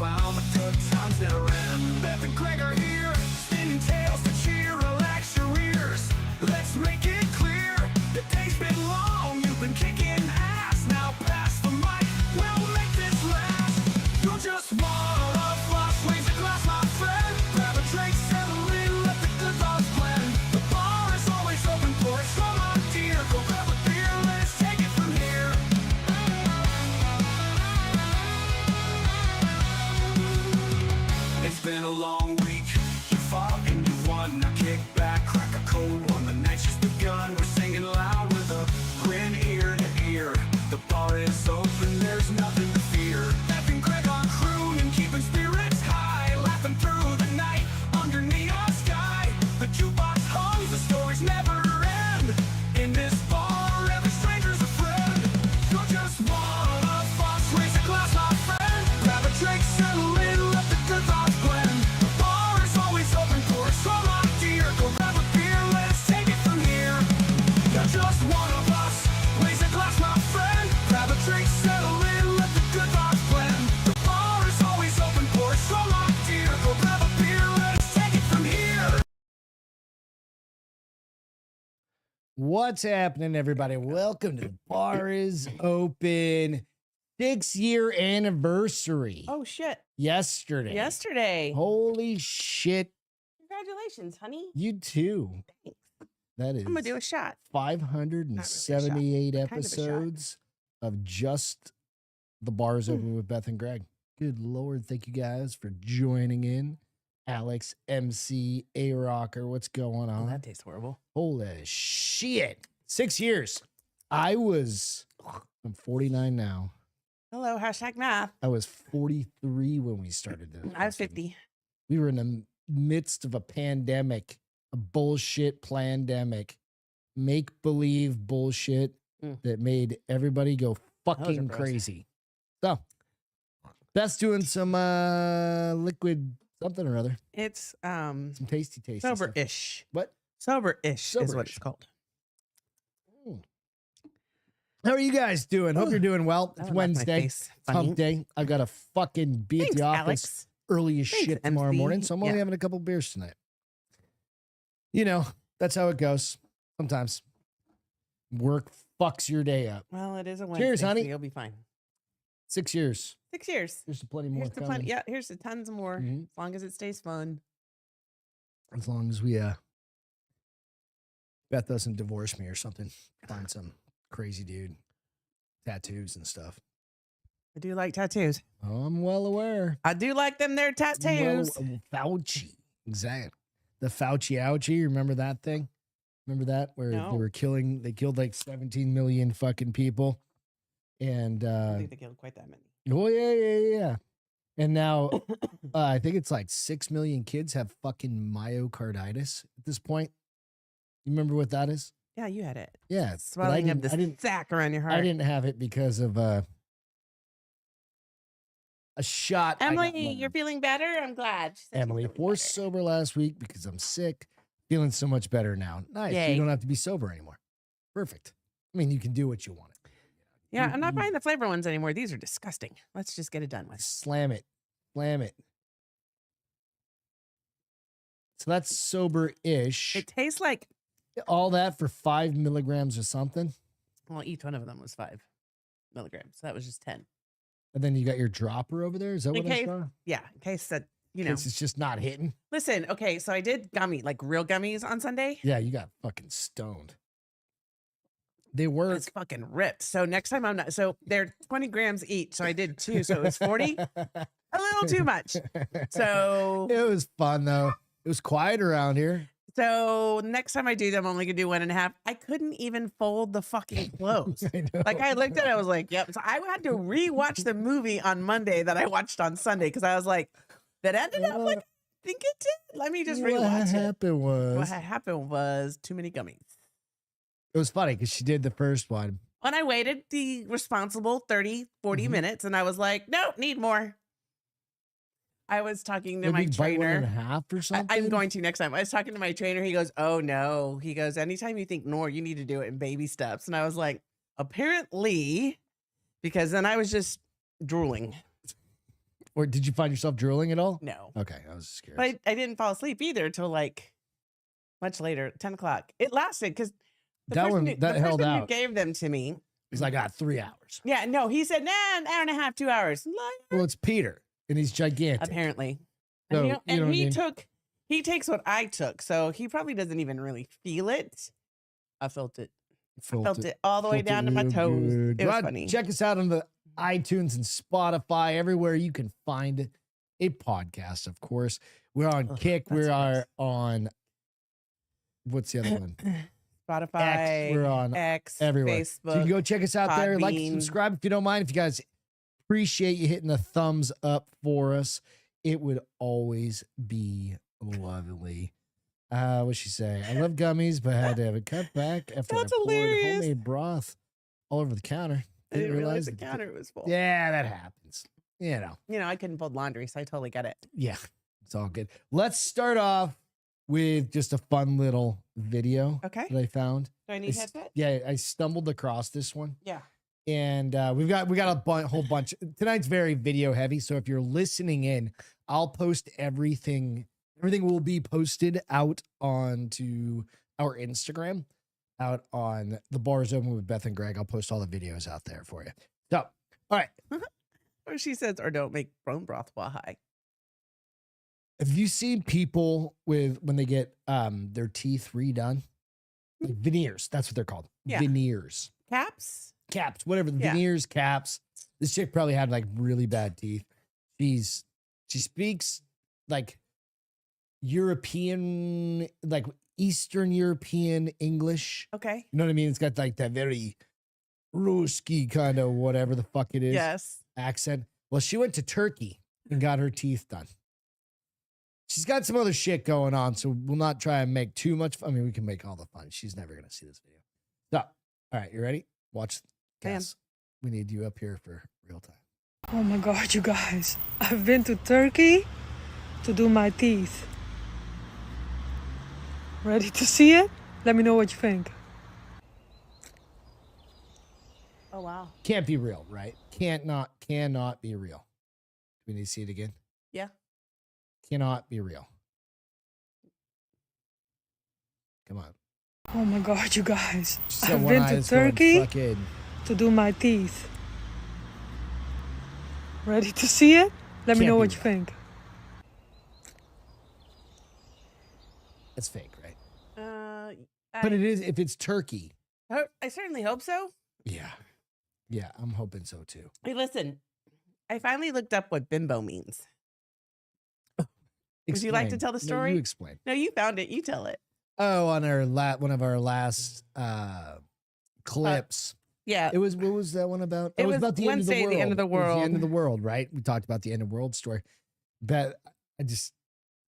clown, but good times never end. Beth and Greg are here, spinning tales to cheer. Relax your ears, let's make it clear. The day's been long, you've been kicking ass. Now pass the mic, we'll make this last. You're just one of us, raise a glass, my friend. Grab a drink, settle in, let the good thoughts blend. The bar is always open for us, come on dear. Go grab a beer, let's take it from here. It's been a long week, you fought and you won. Now kick back, crack a cold one. The night's just begun, we're singing loud with a grin ear to ear. The bar is open, there's nothing to fear. Beth and Greg on crooning, keeping spirits high. Laughing through the night, under neon sky. The jukebox hums, the stories never end. In this bar, every stranger's a friend. You're just one of us, raise a glass, my friend. Grab a drink, settle in, let the good thoughts blend. The bar is always open for us, so my dear. Go grab a beer, let's take it from here. You're just one of us, raise a glass, my friend. Grab a drink, settle in, let the good thoughts blend. The bar is always open for us, so my dear. Go grab a beer, let's take it from here. What's happening, everybody? Welcome to the Bar is Open 6-year anniversary. Oh shit. Yesterday. Yesterday. Holy shit. Congratulations, honey. You too. Thanks. That is I'm gonna do a shot. 578 Kind of a shot. episodes of just the Bar is Open with Beth and Greg. Good Lord. Thank you guys for joining in. Alex, MC, A-Rocker, what's going Oh, on? that tastes horrible. Holy shit. 6 years. I'm 49 now. Hello, hashtag math. I was 43 when we started this. I was 50. We were in the midst of a pandemic, a bullshit pandemic, make-believe bullshit that made everybody go fucking gross. crazy. So, Beth's doing some liquid something or other. It's Some tasty stuff. sober-ish. What? Sober-ish is what Sober-ish. it's called. How are you guys doing? Hope you're doing well. That It's would make my Wednesday. face It's funny. hump day. I've got to fucking be at Thanks, the office Alex. early as Thanks, shit tomorrow MC. morning, so I'm only Yeah. having a couple beers tonight. You know, that's how it goes. Sometimes work fucks your day up. Well, it is a Wednesday. Cheers, honey. So you'll be fine. 6 years. 6 years. There's plenty more Here's the coming. fun. Yeah, here's the tons more. Mhm. As long as it stays fun. As long as we Beth doesn't divorce me or something. Find some crazy dude. Tattoos and stuff. I do like tattoos. Oh, I'm well aware. I do like them there tattoos. Well, Fauci. Exactly. The Fauci ouchie. Remember that thing? Remember that? Where No. they killed like 17 million fucking people. And I think they killed quite that many. oh yeah. And now I think it's like 6 million kids have fucking myocarditis at this point. You remember what that is? Yeah, you had it. Yeah. but Swelling of I the didn't sack around your heart. I didn't have it because of a shot. I got Emily, one. you're feeling better? I'm glad. She said she's Emily, feeling forced better. sober last week because I'm sick. Feeling so much better now. Nice. Yay. You don't have to be sober anymore. Perfect. I mean, you can do what you want. Yeah, You- I'm not you- buying the flavor ones anymore. These are disgusting. Let's just get it done with. Slam it. Slam it. So that's sober-ish. It tastes like, All that for 5 milligrams or something. well, each one of them was 5 milligrams. So that was just 10. And then you got your dropper over there. Is that In what I case- saw? Yeah, in case that, you In know. case it's just not hitting. Listen, okay, so I did like real gummies on Sunday. Yeah, you got fucking stoned. They work. It's fucking ripped. So next time I'm not, so they're 20 grams each. So I did 2. So it was 40. A little too much. So it was fun though. It was quiet around here. So next time I do them, I'm only gonna do 1.5. I couldn't even fold the fucking clothes. I know. Like I looked at it, I was like, yep. So I had to rewatch the movie on Monday that I watched on Sunday because I was like, that ended up like I think it did. Let me just what rewatch it. happened was What happened was too many gummies. it was funny because she did the first one. And I waited the responsible 30, 40 Mhm. minutes and I was like, nope, need more. I was talking to Maybe my bite one and a trainer. half or something. I'm going to next time. I was talking to my trainer. He goes, oh no. He goes, anytime you think more, you need to do it in baby steps. And I was like, apparently, because then I was just drooling. Or did you find yourself drooling at all? No. Okay, I was just curious. But I didn't fall asleep either till like much later, 10 o'clock. It lasted because the That person, one- who, that the held person who out. gave them to me. He's like, 3 hours. Yeah, no, he said, nah, an hour and a half, 2 hours. Liar. Well, it's Peter, and he's gigantic. Apparently. So, And, you know what I mean? He takes what I took, so he probably doesn't even really feel it. I felt it. Felt it all the way Felt down it to my real toes. good. It was Rod, funny. Check us out on the iTunes and Spotify, everywhere you can find a podcast, of course. We're on Kick. We that's are on, what's the other one? Spotify, X. We're on X, everywhere. Facebook. So you can go check us out there. Like, Podbean. subscribe if you don't mind. If you guys appreciate you hitting a thumbs up for us, it would always be lovely. What'd she say? I love gummies, but had to have it cut back after That's I poured hilarious. homemade broth all over the counter. I didn't realize the that- counter was full. Yeah, that happens. You know, I couldn't fold laundry, so I totally get it. yeah, it's all good. Let's start off with just a fun little video Okay. that I found. Do I need headset? Yeah, I stumbled across this one. Yeah. And we got a whole bunch. Tonight's very video heavy, so if you're listening in, I'll post everything. Everything will be posted out onto our Instagram, out on the Bars Open with Beth and Greg. I'll post all the videos out there for you. So, all right. Or she says, or don't make bone broth while high. Have you seen people when they get their teeth redone? Like veneers, that's what they're called. Yeah. Veneers. Caps? Caps, whatever. The Yeah. veneers, caps. This chick probably had like really bad teeth. She speaks like European, like Eastern European English. Okay. You know what I mean? It's got like that very Ruski kind of whatever the fuck it is Yes. accent. Well, she went to Turkey and got her teeth done. She's got some other shit going on, so we'll not try and make too much. I mean, we can make all the fun. She's never going to see this video. So, all right, you ready? Watch. I am. Cass, we need you up here for real time. Oh my god, you guys. I've been to Turkey to do my teeth. Ready to see it? Let me know what you think. Oh, wow. Can't be real, right? Cannot be real. Do we need to see it again? Yeah. Cannot be real. Come on. Oh my god, you guys. She's got I've one been eye to that's going Turkey fucking- to do my teeth. Ready to see it? Let me Can't know be what you real. think. It's fake, right? I, But it is if it's Turkey. I certainly hope so. Yeah. Yeah, I'm hoping so too. Hey, listen. I finally looked up what bimbo means. Would you like to Explain. tell the No, story? you explain. No, you found it. You tell it. Oh, on our one of our last clips. Yeah. It was, what was that one about? It Oh, was about the Wednesday, the end of the It was the end of world. the world, right? We talked about the end of the world story. But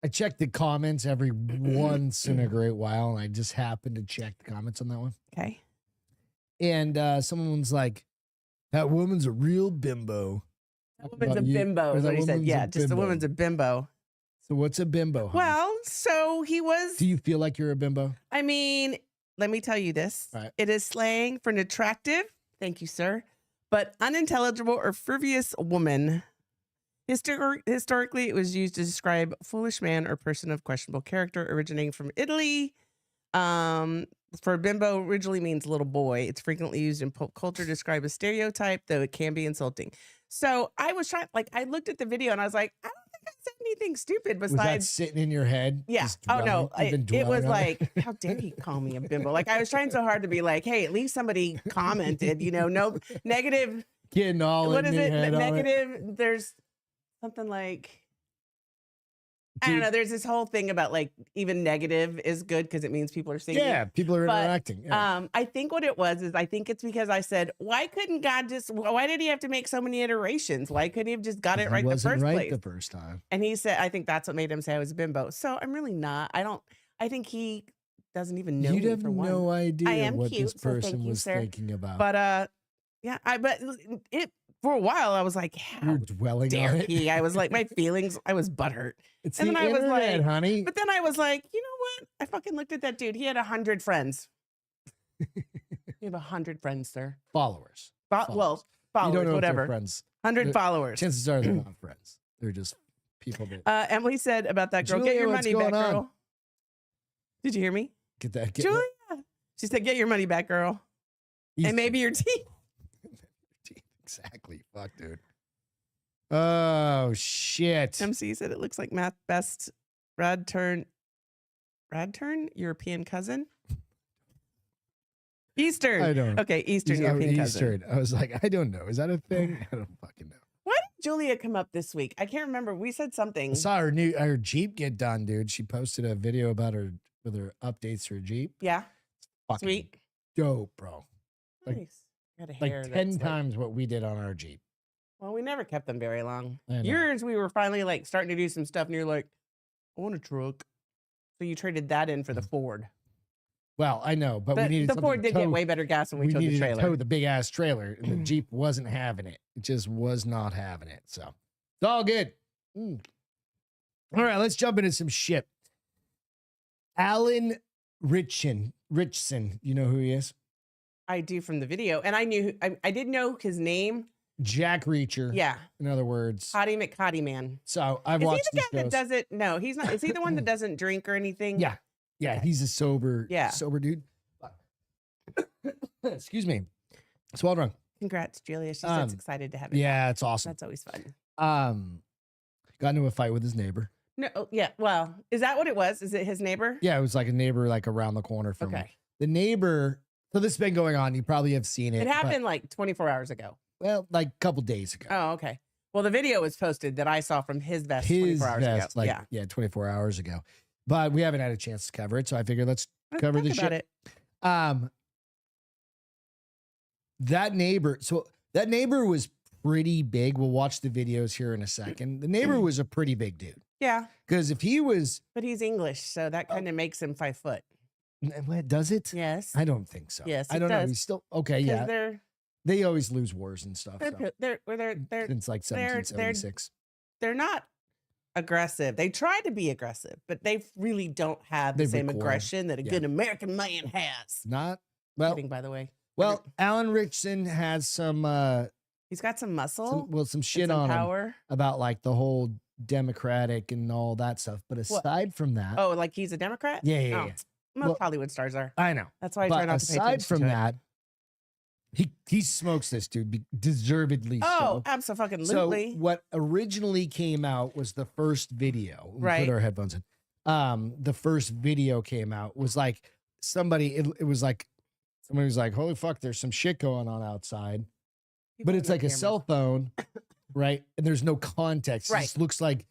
I check the comments every once in a great while, and I just happened to check the comments on that one. Okay. And someone's like, that woman's a real bimbo. A woman's a About you- bimbo. or Is that what he said. woman's a Yeah, just a bimbo. woman's a bimbo. So what's a bimbo? honey? Well, so he was. Do you feel like you're a bimbo? I mean, let me tell you this. Right. It is slang for an attractive, thank you, sir, but unintelligible or frivolous woman. Historically, it was used to describe a foolish man or person of questionable character originating from Italy. For bimbo originally means little boy. It's frequently used in pop culture to describe a stereotype, though it can be insulting. So I was trying, like, I looked at the video and I was like, I don't think I said anything stupid Was that besides sitting in your head? yeah. Just Oh no. dwelling? You've been It was dwelling on it? like, how dare he call me a bimbo? Like I was trying so hard to be like, hey, at least somebody commented, no negative. Getting all What in is your it? head on it. Negative. There's something like, I don't Dude, know. There's this whole thing about like even negative is good because it means people are seeing. Yeah, people are But, interacting. Yeah. I think what it was is I think it's because I said, why couldn't God why did he have to make so many iterations? Why couldn't he have just got it He right the wasn't first right place? the first time. And he said, I think that's what made him say I was a bimbo. So I'm really not. I think he doesn't even know You'd me have for one. no idea am what cute, this so thank person you, was sir. thinking about. But yeah, but it for a while I was like, You're how dwelling on dare it. he? I was like, my feelings, I was butthurt. It's and the then I was internet, like- honey. But then I was like, you know what? I fucking looked at that dude. He had 100 friends. You have 100 friends, sir. Followers. Well, you followers, don't know if they're whatever. friends. 100 The- followers. Chances are they're not friends. They're just people that Emily said about that girl, get Julia, your what's money back, going on? girl. Did you hear me? get that. Julia. She said, get your money back, girl. And maybe your teeth. Exactly. Fuck, dude. Oh, shit. MC said it looks like Math Best Radturn European cousin. Eastern. I don't. Okay, Eastern European cousin. Eastern. I was like, I don't know. Is that a thing? I don't fucking know. Why did Julia come up this week? I can't remember. We said something. I saw her Jeep get done, dude. She posted a video about her with her updates to her Jeep. Yeah. Fucking Sweet. dope, bro. Like- Nice. Got a hair Like that's 10 times what we did on our Jeep. Well, we never kept them very long. I know. Yours, we were finally like starting to do some stuff, and you're like, I want a truck. So you traded that in for the Ford. Well, I know, but we needed the Ford something to did get tow. way better gas when we towed the needed to trailer. tow the big ass trailer, and the Jeep wasn't having it. It just was not having it. So it's all good. All right, let's jump into some shit. Alan Ritchson, you know who he is? I do from the video, and I knew I did know his name. Jack Reacher. Yeah, In other words. Hottie McHottie Man. So I've Is he watched the guy these that shows. doesn't? No, he's not. Is he the one that doesn't drink or anything? Yeah. Yeah, Okay. he's a sober dude. Excuse me. Swallowed wrong. Congrats, Julia. She says excited to have it. Yeah, it's awesome. That's always fun. Got into a fight with his neighbor. No, yeah. Well, is that what it was? Is it his neighbor? Yeah, it was like a neighbor like around the corner from me. Okay. The neighbor, so this has been going on. You probably have seen it. It but- happened like 24 hours ago. well, like a couple days ago. Oh, okay. Well, the video was posted that I saw from his vest His 24 hours vest, ago. like yeah. 24 hours ago. But we haven't had a chance to cover it, so I figured let's cover Talk the about shit. it. That neighbor was pretty big. We'll watch the videos here in a second. The neighbor was a pretty big dude. Yeah, Because if he was, but he's English, so that kind of makes him 5 foot. what, does it? Yes. I don't think so. Yes, I it don't know. does. He's still okay. 'Cause Yeah, they always lose wars and stuff. So. they're Since like they're- 1776. they're not aggressive. They try to be aggressive, but they really don't have the They same recoil. aggression that a Yeah. good American man has. Not well. Kidding, by the way. Well, Alan Ritchson has some He's got some muscle, some and shit some on him power. about like the whole Democratic and all that stuff. But aside from that, Oh, like he's a Democrat? yeah, yeah, Oh, yeah. most Well, Hollywood stars are. I know. That's why I try But not to pay aside attention from to it. that, he smokes this dude deservedly Oh, so. So absolutely. what originally came out was the first video. We Right. Put our headphones in. The first video came out was like somebody. It was like somebody was like, "Holy fuck, there's some shit going on outside." But it's like a cell phone, right? And there's no context. It Right. just looks like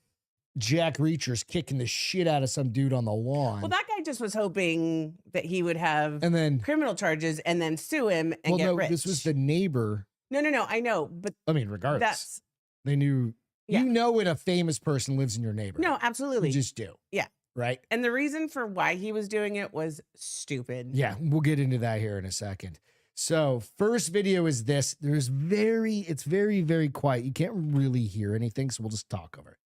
Jack Reacher's kicking the shit out of some dude on the lawn. Well, that guy just was hoping that he would have and then, criminal charges and then sue him and get rich. this was the neighbor. No, I know, but I mean, regardless, that's they knew. Yeah. You know when a famous person lives in your neighborhood. no, absolutely. You just do. Yeah. Right? And the reason for why he was doing it was stupid. Yeah, we'll get into that here in a second. So first video is this. It's very, very quiet. You can't really hear anything, so we'll just talk over it.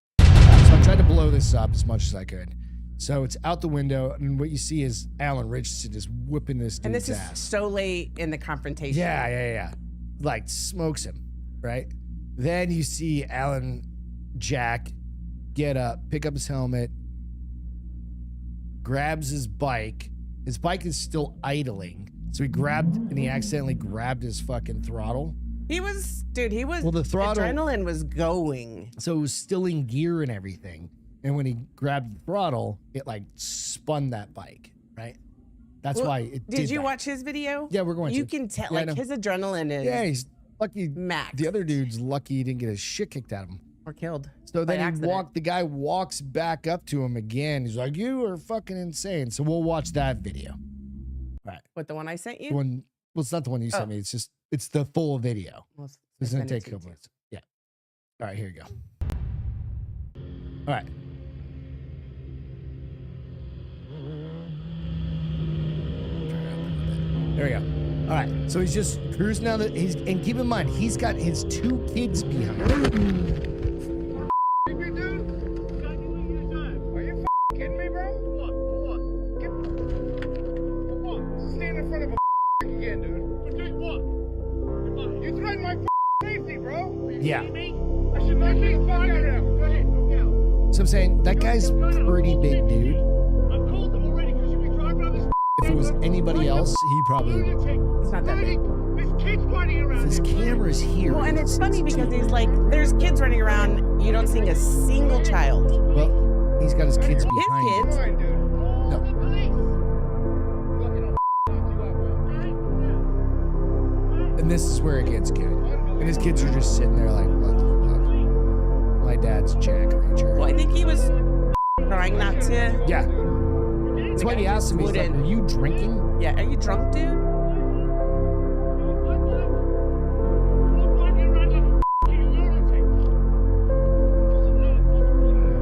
So I tried to blow this up as much as I could. So it's out the window, and what you see is Alan Ritchson just whipping this And dude's this is ass. so late in the confrontation. Yeah. Like smokes him, right? Then you see Jack get up, pick up his helmet, grabs his bike. His bike is still idling. So he accidentally grabbed his fucking throttle. He was Well, the throttle, adrenaline was going. so it was still in gear and everything. And when he grabbed the throttle, it like spun that bike, right? That's Well, why it Did you that. watch his video? Yeah, we're going You to. can tell, Yeah, I know. like, his adrenaline is Yeah, he's lucky. max. The other dude's lucky he didn't get his shit kicked out of him. or killed. So by then accident. the guy walks back up to him again. He's like, "You are fucking insane." So we'll watch that video. What, the one I sent you? Well, it's not the one you sent Oh. me. It's the full video. Well, It's I gonna sent it take a to you couple too. minutes. Yeah. All right, here you go. All right. There we go. All right. So he's just cruising down and keep in mind, he's got his 2 kids behind him. Kidding me, bro? Hold on. Stand in front of a again, dude. What? You threatened my safety, bro. Yeah. should not be fired him. Go ahead, go down. So I'm saying that guy's pretty big, dude. I'm cold already because you'll be driving on this. If it was anybody else, he probably. It's not that big. There's kids running around. If his camera's here. Well, and it's funny because he's like, there's kids running around. You don't see a single child. Well, he's got his kids His behind him. kids. Fine, dude. No. And this is where it gets good. And his kids are just sitting there like, what the fuck? My dad's Jack Reacher. Well, I think he was trying not to. Yeah. That's why he asked him, he's like, are you drinking? Yeah, are you drunk, dude?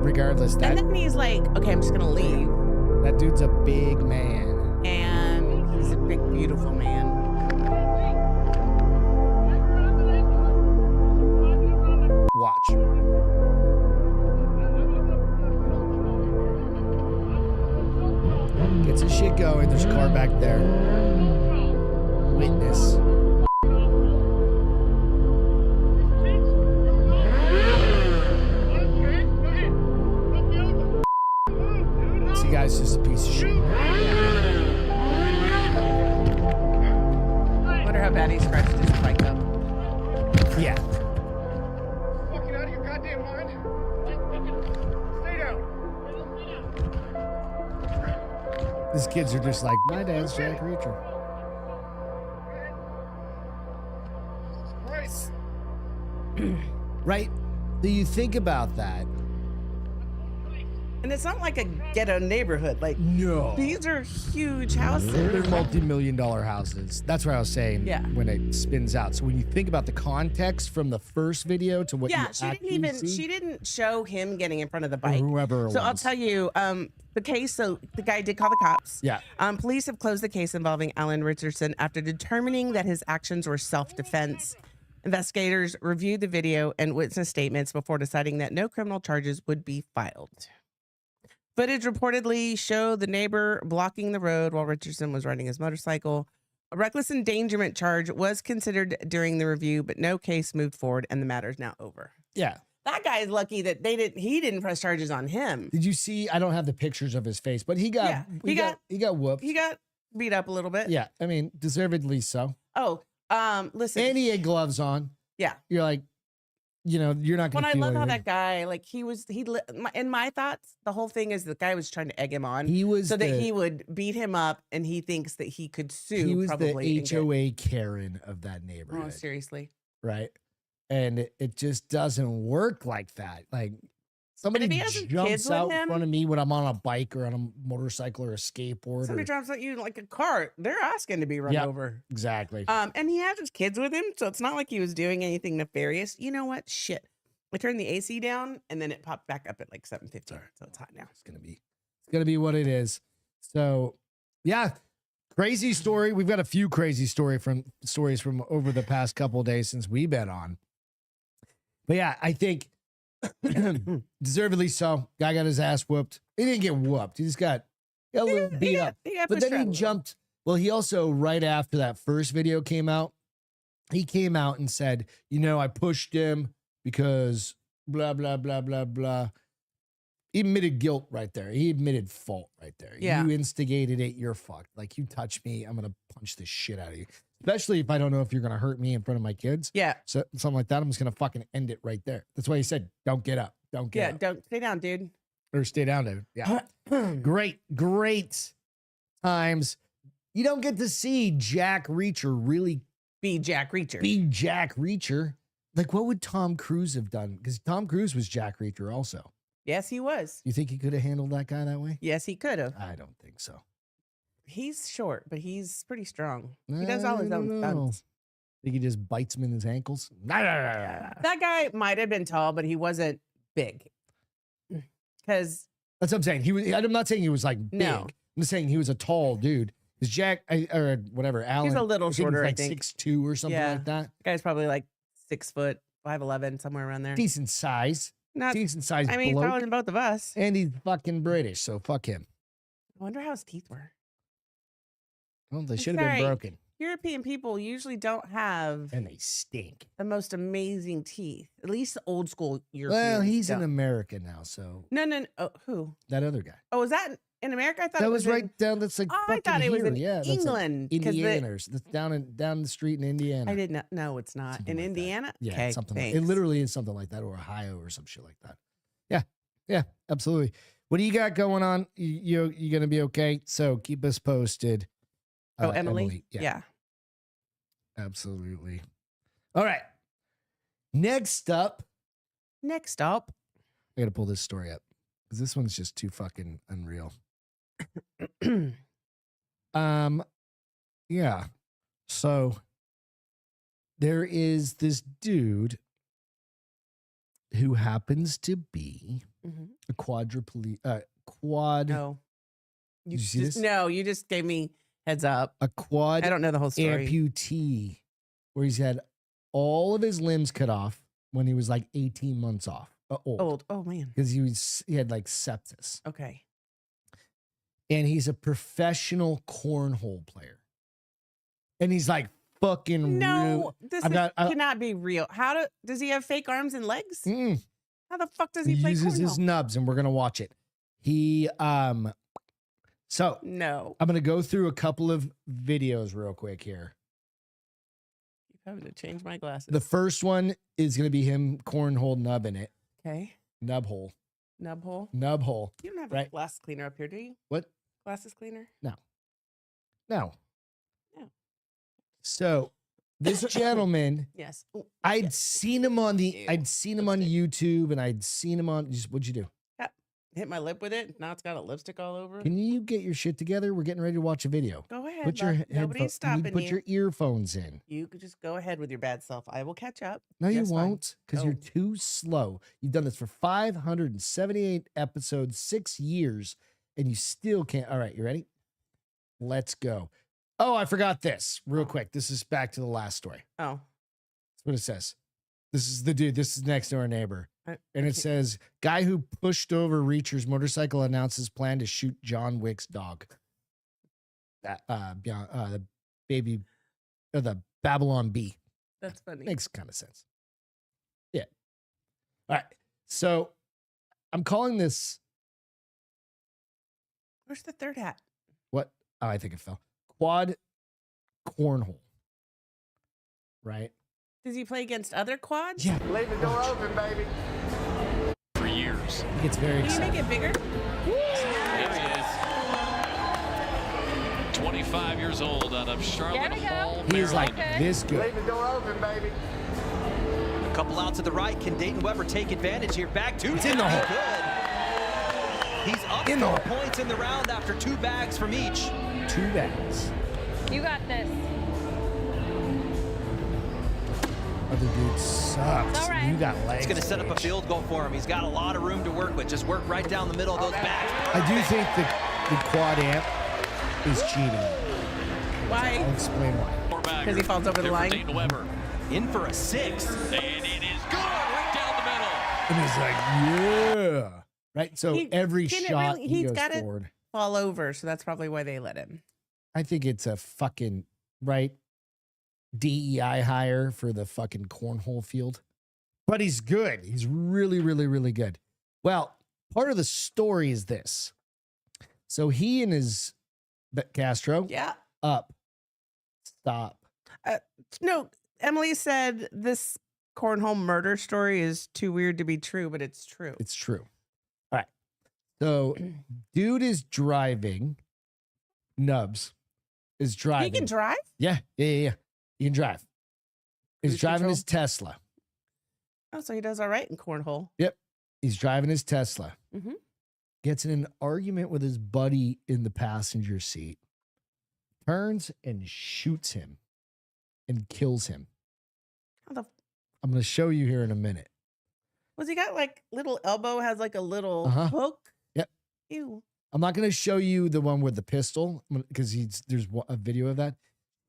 Regardless, And that, then he's like, okay, I'm just gonna leave. that dude's a big man. And he's a big, beautiful man. Watch. Gets his shit going. There's a car back there. Witness. This guy's just a piece of shit. Wonder how bad he scratched his bike up. Yeah. Fucking out of your goddamn mind. Stay down. These kids are just like, my dad's Jack Reacher. Christ. Right? Do you think about that? And it's not like a ghetto neighborhood. Like, No. these are huge houses. They're multi-million-dollar houses. That's what I was saying Yeah. when it spins out. So when you think about the context from the first video to what you Yeah, she didn't actually even, see, she didn't show him getting in front of the or bike. whoever it So I'll was. tell you, the case, so the guy did call the cops. Yeah. Police have closed the case involving Alan Ritchson after determining that his actions were self-defense. Investigators reviewed the video and witness statements before deciding that no criminal charges would be filed. Footage reportedly showed the neighbor blocking the road while Richardson was riding his motorcycle. A reckless endangerment charge was considered during the review, but no case moved forward and the matter is now over. Yeah. That guy is lucky that he didn't press charges on him. Did you see? I don't have the pictures of his face, but he got Yeah, he got whooped. He got beat up a little bit. Yeah, I mean, deservedly so. Oh, listen. And he had gloves on. Yeah. You're like, you know, you're not When gonna I feel love how anything. that guy, like in my thoughts, the whole thing is the guy was trying to egg him on He was so that the- he would beat him up, and he thinks that he could sue. He was probably the and get- HOA Karen of that Oh, neighborhood, seriously. right? And it just doesn't work like that. Like somebody if he has his jumps kids with out in him- front of me when I'm on a bike or on a motorcycle or a skateboard. Somebody Or, drops at you like a cart, they're asking to be run Yep. over. exactly. And he has his kids with him, so it's not like he was doing anything nefarious. You know what? Shit. I turned the AC down, and then it popped back up at like 7:15, so it's hot now. It's gonna be what it is. So yeah, crazy story. We've got a few crazy stories from over the past couple of days since we've been on. But yeah, I think deservedly so. Guy got his ass whooped. He didn't get whooped. He just got a little beat up. Yeah, But then he jumped. Well, he also, right after that first video came out, he came out and said, you know, I pushed him because blah, blah, blah, blah, blah. He admitted guilt right there. He admitted fault right there. Yeah. You instigated it. You're fucked. Like, you touch me, I'm going to punch the shit out of you. Especially if I don't know if you're going to hurt me in front of my kids. Yeah. So something like that, I'm just going to fucking end it right there. That's why he said, don't get up. Don't get Yeah, up. don't stay down, dude. Or stay down, dude. Yeah. Great times. You don't get to see Jack Reacher really Be Jack Reacher. be Jack Reacher. Like, what would Tom Cruise have done? Because Tom Cruise was Jack Reacher also. Yes, he was. You think he could have handled that guy that way? Yes, he could have. I don't think so. He's short, but he's pretty strong. He does all his I own don't know. stunts. Think he just bites him in his ankles? That guy might have been tall, but he wasn't big. Because That's what I'm saying. I'm not saying he was like big. No. I'm just saying he was a tall dude. Because Jack, or whatever, Alan. he's a little I think he was shorter, I like think. 6'2" or something Yeah. like that. Guy's probably like 6 foot, 5'11", somewhere around there. Decent size. Not, Decent size I mean, he's bloke. taller than both of us. And he's fucking British, so fuck him. I wonder how his teeth were. Well, they It's should have been alright. broken. European people usually don't have And they stink. the most amazing teeth. At least the old school Europeans. Well, he's in don't. America now, so No. Oh, who? that other guy. Oh, is that in America? I thought That it was in- right down. That's like Oh, I thought it was here. in Yeah, that's like England. 'cause Indianers. That's down the street in Indiana. I did not. No, it's not Something in like that. Indiana. Yeah, okay, something. Like, it thanks. literally is something like that, or Ohio, or some shit like that. Yeah, absolutely. What do you got going on? You gonna be okay? So keep us posted. Oh, Emily. Yeah. Absolutely. All right. Next up, Next up. I gotta pull this story up because this one's just too fucking unreal. Yeah. So there is this dude who happens to be Mhm. a quad No. Did you see just, this? No, you just gave me heads up. a quad I don't know the whole story. amputee where he's had all of his limbs cut off when he was like 18 months old Old. Oh man. because he had like sepsis, Okay. and he's a professional cornhole player, and he's like fucking No, this I've got- I- cannot be real. Does he have fake arms and legs? Mm. How the fuck does He he play uses his cornhole? nubs, and we're gonna watch it. He so No. I'm gonna go through a couple of videos real quick here. You having to change my glasses. The first one is gonna be him cornhole nubbing it. Okay. Nub hole. Nub hole. Nub hole. You don't have Right. a glasses cleaner up here, do you? What? Glasses cleaner? No. No. So this gentleman, Yes. Ooh, I'd yes. seen him on Ew. I'd seen him on YouTube, and I'd seen him on what'd you do? Hit my lip with it. Now it's got a lipstick all over. Can you get your shit together? We're getting ready to watch a video. Go ahead. Put your bud. Nobody's stopping put you. your earphones in. You could just go ahead with your bad self. I will catch up. No, you Just fine. won't, because you're Oh. too slow. You've done this for 578 episodes, 6 years, and you still can't. All right, you ready? Let's go. Oh, I forgot this real quick. This is back to the last story. Oh. That's what it says. This is the dude. This is next door neighbor. And it Okay. says, guy who pushed over Reacher's motorcycle announces plan to shoot John Wick's dog. That the baby, the Babylon Bee. That's funny. Makes kind of sense. Yeah. All right. So I'm calling this Where's the third hat? what? Oh, I think it fell. Quad cornhole. Right? Does he play against other quads? Yeah. Leave the door open, baby. For years. It's very Can you make exciting. it bigger? There he is. 25 years old out of Charlotte Hall, He's like Maryland. this good. Leave the door open, baby. Couple out to the right. Can Dayton Weber take advantage here? Back to It's in the hole. Good. He's up In the 4 hole. points in the round after 2 bags from each. 2 bags. You got this. Other dude sucks. All right. You got legs. It's going to set up a bitch. field goal for him. He's got a lot of room to work with. Just work right down the middle of those bags. I do think the quad amp is cheating. Why? I'll explain why. Four-bagger. 'Cause he falls over the There for line. Dayton Weber. In for a 6. And it is good right down the middle. And he's like, yeah. Right? So He- every can it shot really- he he's goes got it- forward. Fall over, so that's probably why they let him. I think it's a fucking, right, DEI hire for the fucking cornhole field. But he's good. He's really, really, really good. Well, part of the story is this. So he and his Castro Yeah. up. Stop. No, Emily said this cornhole murder story is too weird to be true, but it's true. It's true. All right. So dude is driving. Nubs is driving. He can drive? Yeah. He can drive. He's Cruise driving control? his Tesla. Oh, so he does all right in cornhole. He's driving his Tesla. Mhm. Gets in an argument with his buddy in the passenger seat. Turns and shoots him and kills him. How the I'm going to show you here in a minute. was he got like little elbow has like a little Uh-huh. hook? Yep. Ew. I'm not going to show you the one with the pistol because there's a video of that.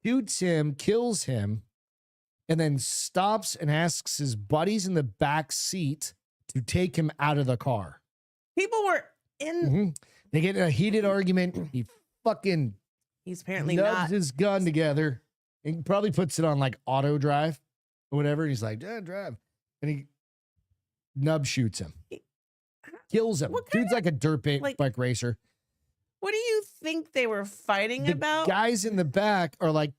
Shoots him, kills him, and then stops and asks his buddies in the back seat to take him out of the car. People were in. Mhm. They get in a heated argument. He fucking He's apparently nubs not his gun together. He probably puts it on like auto drive or whatever. And he's like, yeah, drive. And he nub shoots him. Kills him. What kind Dude's like a dirt bike racer. What do you think they were fighting The about? guys in the back are like,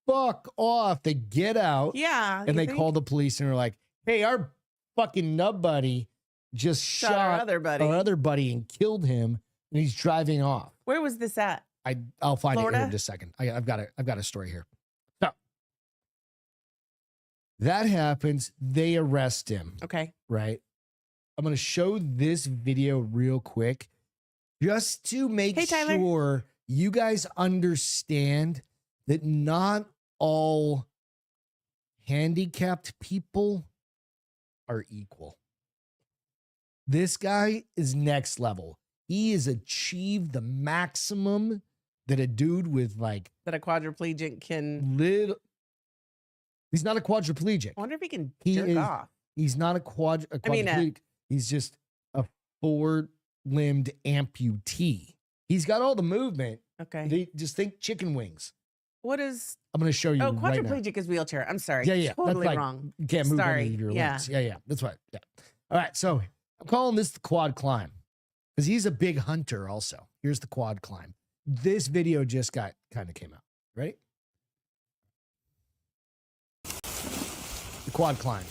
fuck off. They get out. Yeah. And they call the police and are like, hey, our fucking nub buddy just shot our other buddy. And killed him. And he's driving off. Where was this at? I'll find it here Florida? in just a second. I've got a story here. So that happens. They arrest him. Okay. Right. I'm going to show this video real quick just to make Hey, Tyler. sure you guys understand that not all handicapped people are equal. This guy is next level. He has achieved the maximum that a dude with like That a quadriplegic can. he's not a quadriplegic. I wonder if he can He jerk is- off. He's not a quadriplegic. He's just a four-limbed amputee. He's got all the movement. Okay. They just think chicken wings. What is? I'm going to show you Oh, right now. quadriplegic is wheelchair. I'm sorry. Yeah, yeah. Totally That's like, wrong. You can't move Sorry. any of your Yeah. limbs. Yeah, yeah. That's right. Yeah. All right. So I'm calling this the quad climb because he's a big hunter also. Here's the quad climb. This video just kind of came out. Ready? The quad climb.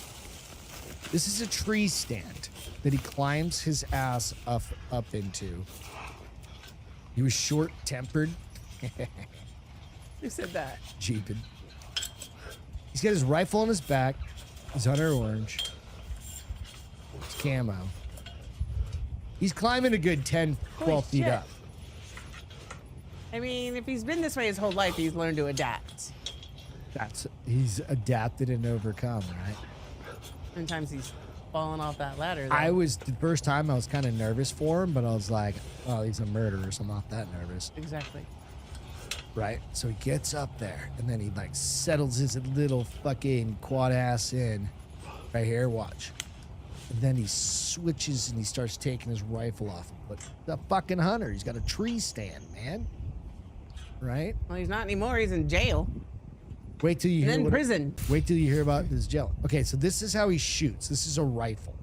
This is a tree stand that he climbs his ass up into. He was short-tempered. Who said that? Jeepin'. He's got his rifle on his back. His hunter orange. His camo. He's climbing a good 10, 12 feet shit. up. I mean, if he's been this way his whole life, he's learned to adapt. He's adapted and overcome, right? Sometimes he's falling off that ladder. though. The first time I was kind of nervous for him, but I was like, oh, he's a murderer, so I'm not that nervous. Exactly. Right? So he gets up there and then he like settles his little fucking quad ass in. Right here, watch. And then he switches and he starts taking his rifle off. But the fucking hunter, he's got a tree stand, man. Right? Well, he's not anymore. He's in jail. Wait till you He's hear in what- prison. Wait till you hear about this jail. Okay, so this is how he shoots. This is a rifle.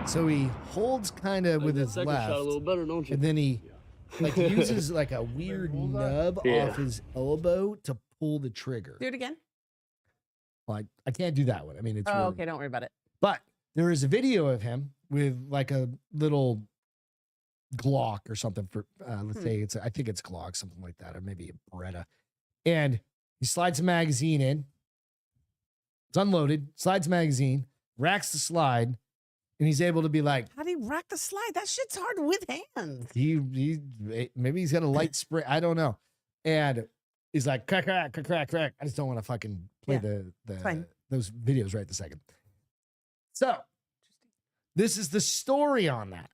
So he holds kind of with his left, and then he like uses like a weird nub off his elbow to pull the trigger. Do it again. Like I can't do that one. I mean, it's Oh, really, okay. Don't worry about it. But there is a video of him with like a little Glock or something for let's say I think it's Glock, something like that, or maybe a Beretta, and he slides a magazine in. It's unloaded. Slides magazine, racks the slide, and he's able to be like, How do you rack the slide? That shit's hard with hands. he maybe he's got a light spray. I don't know. And he's like, crack, crack, crack, crack, crack. I just don't want to fucking play fine. those videos right this second. So this is the story on that.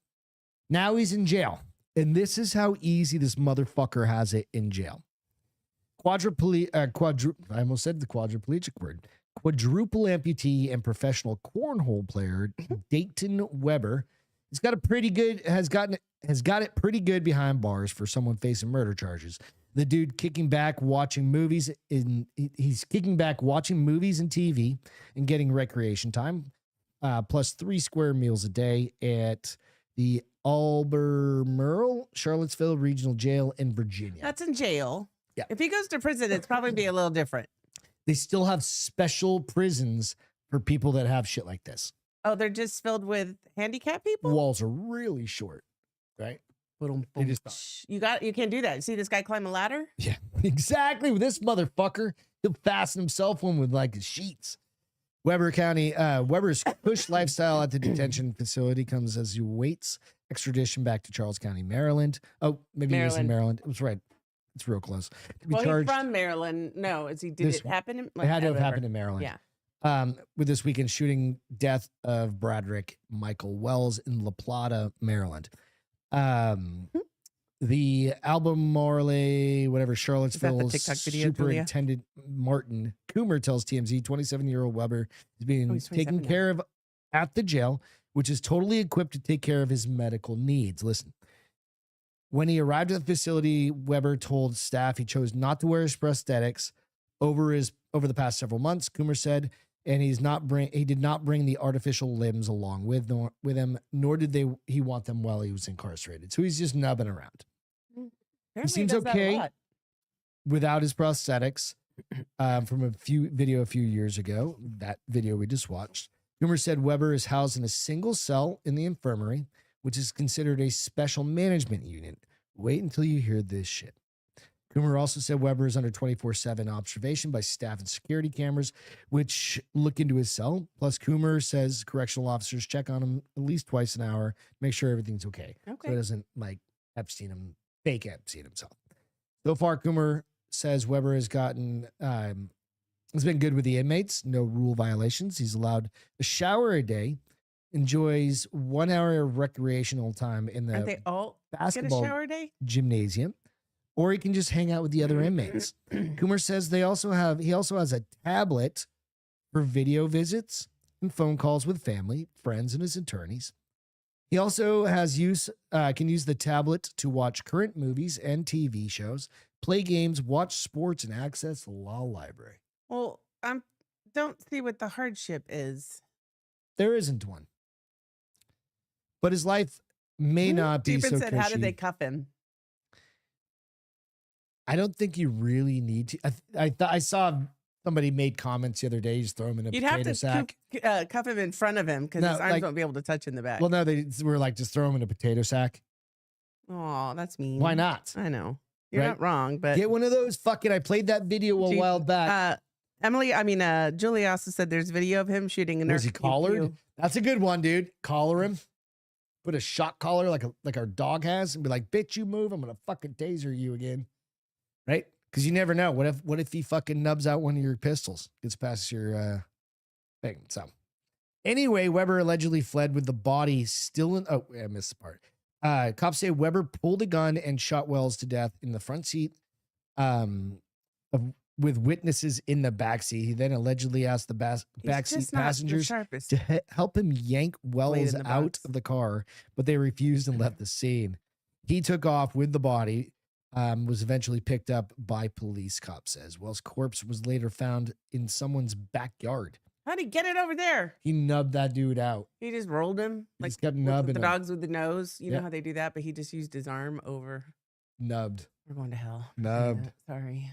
Now he's in jail. And this is how easy this motherfucker has it in jail. I almost said the quadriplegic word. Quadruple amputee and professional cornhole player Dayton Weber has got it pretty good behind bars for someone facing murder charges. The dude kicking back watching movies he's kicking back watching movies and TV and getting recreation time, plus 3 square meals a day at the Albemarle Charlottesville Regional Jail in Virginia. That's in jail. Yeah. If he goes to prison, it's probably be a little different. They still have special prisons for people that have shit like this. Oh, they're just filled with handicapped people? Walls are really short, right? They just You can't do that. See this guy climb a ladder? yeah, exactly. With this motherfucker, he'll fasten himself one with like his sheets. Weber's push lifestyle at the detention facility comes as he waits extradition back to Charles County, Maryland. Oh, maybe he was in Maryland. It was right. It's real close. To be Well, charged, he's from Maryland. No, did it happen? it had to have happened in Maryland. Yeah. With this weekend shooting death of Bradrick Michael Wells in La Plata, Maryland. The Albemarle, whatever, Charlottesville TikTok video, Julia? Superintendent Martin Coomer tells TMZ 27-year-old Weber is being he's taken 27 now. care of at the jail, which is totally equipped to take care of his medical needs. Listen, When he arrived at the facility, Weber told staff he chose not to wear his prosthetics over the past several months, Coomer said, and he did not bring the artificial limbs along with him, nor did he want them while he was incarcerated. So he's just nubbing around. He seems okay without his prosthetics. From a video a few years ago, that video we just watched, Coomer said Weber is housed in a single cell in the infirmary, which is considered a special management unit. Wait until you hear this shit. Coomer also said Weber is under 24/7 observation by staff and security cameras, which look into his cell. Plus, Coomer says correctional officers check on him at least twice an hour, make sure everything's okay. So it doesn't like fake Epstein himself. So far, Coomer says Weber has been good with the inmates, no rule violations. He's allowed a shower a day, enjoys 1 hour of recreational time in Aren't they the all basketball get a shower day? gymnasium, or he can just hang out with the other inmates. Coomer says he also has a tablet for video visits and phone calls with family, friends, and his attorneys. He also can use the tablet to watch current movies and TV shows, play games, watch sports, and access the law library. Well, I don't see what the hardship is. There isn't one. But his life may not be so said, how did cushy. they cuff him? I don't think you really need to. I saw somebody made comments the other day. Just throw him in a You'd have potato to sack. cuff him in front of him because No, his arms like- won't be able to touch in the back. Well, no, they were like, just throw him in a potato sack. Oh, that's mean. Why not? I know. You're Right? not wrong, but Get one of those fucking. I played that video a Gee, while back. Julie also said there's video of him shooting a Was nurse. he collared? That's a good one, dude. Collar him. Put a shock collar like our dog has, and be like, "Bitch, you move, I'm gonna fucking taser you again." Right? Because you never know. What if he fucking nubs out one of your pistols, gets past your thing? So anyway, Weber allegedly fled with the body still in. Oh, I missed the part. Cops say Weber pulled a gun and shot Wells to death in the front seat, with witnesses in the backseat. He then allegedly asked the backseat passengers to help him yank Wells in the out box. of the car, but they refused and left the scene. He took off with the body, was eventually picked up by police, cop says. Wells' corpse was later found in someone's backyard. How'd he get it over there? He nubbed that dude out. He just rolled him. He Like just kept with nubbing the him. dogs with the nose. You know Yeah. how they do that, but he just used his arm over. Nubbed. We're going to hell. Nubbed. Yeah, sorry.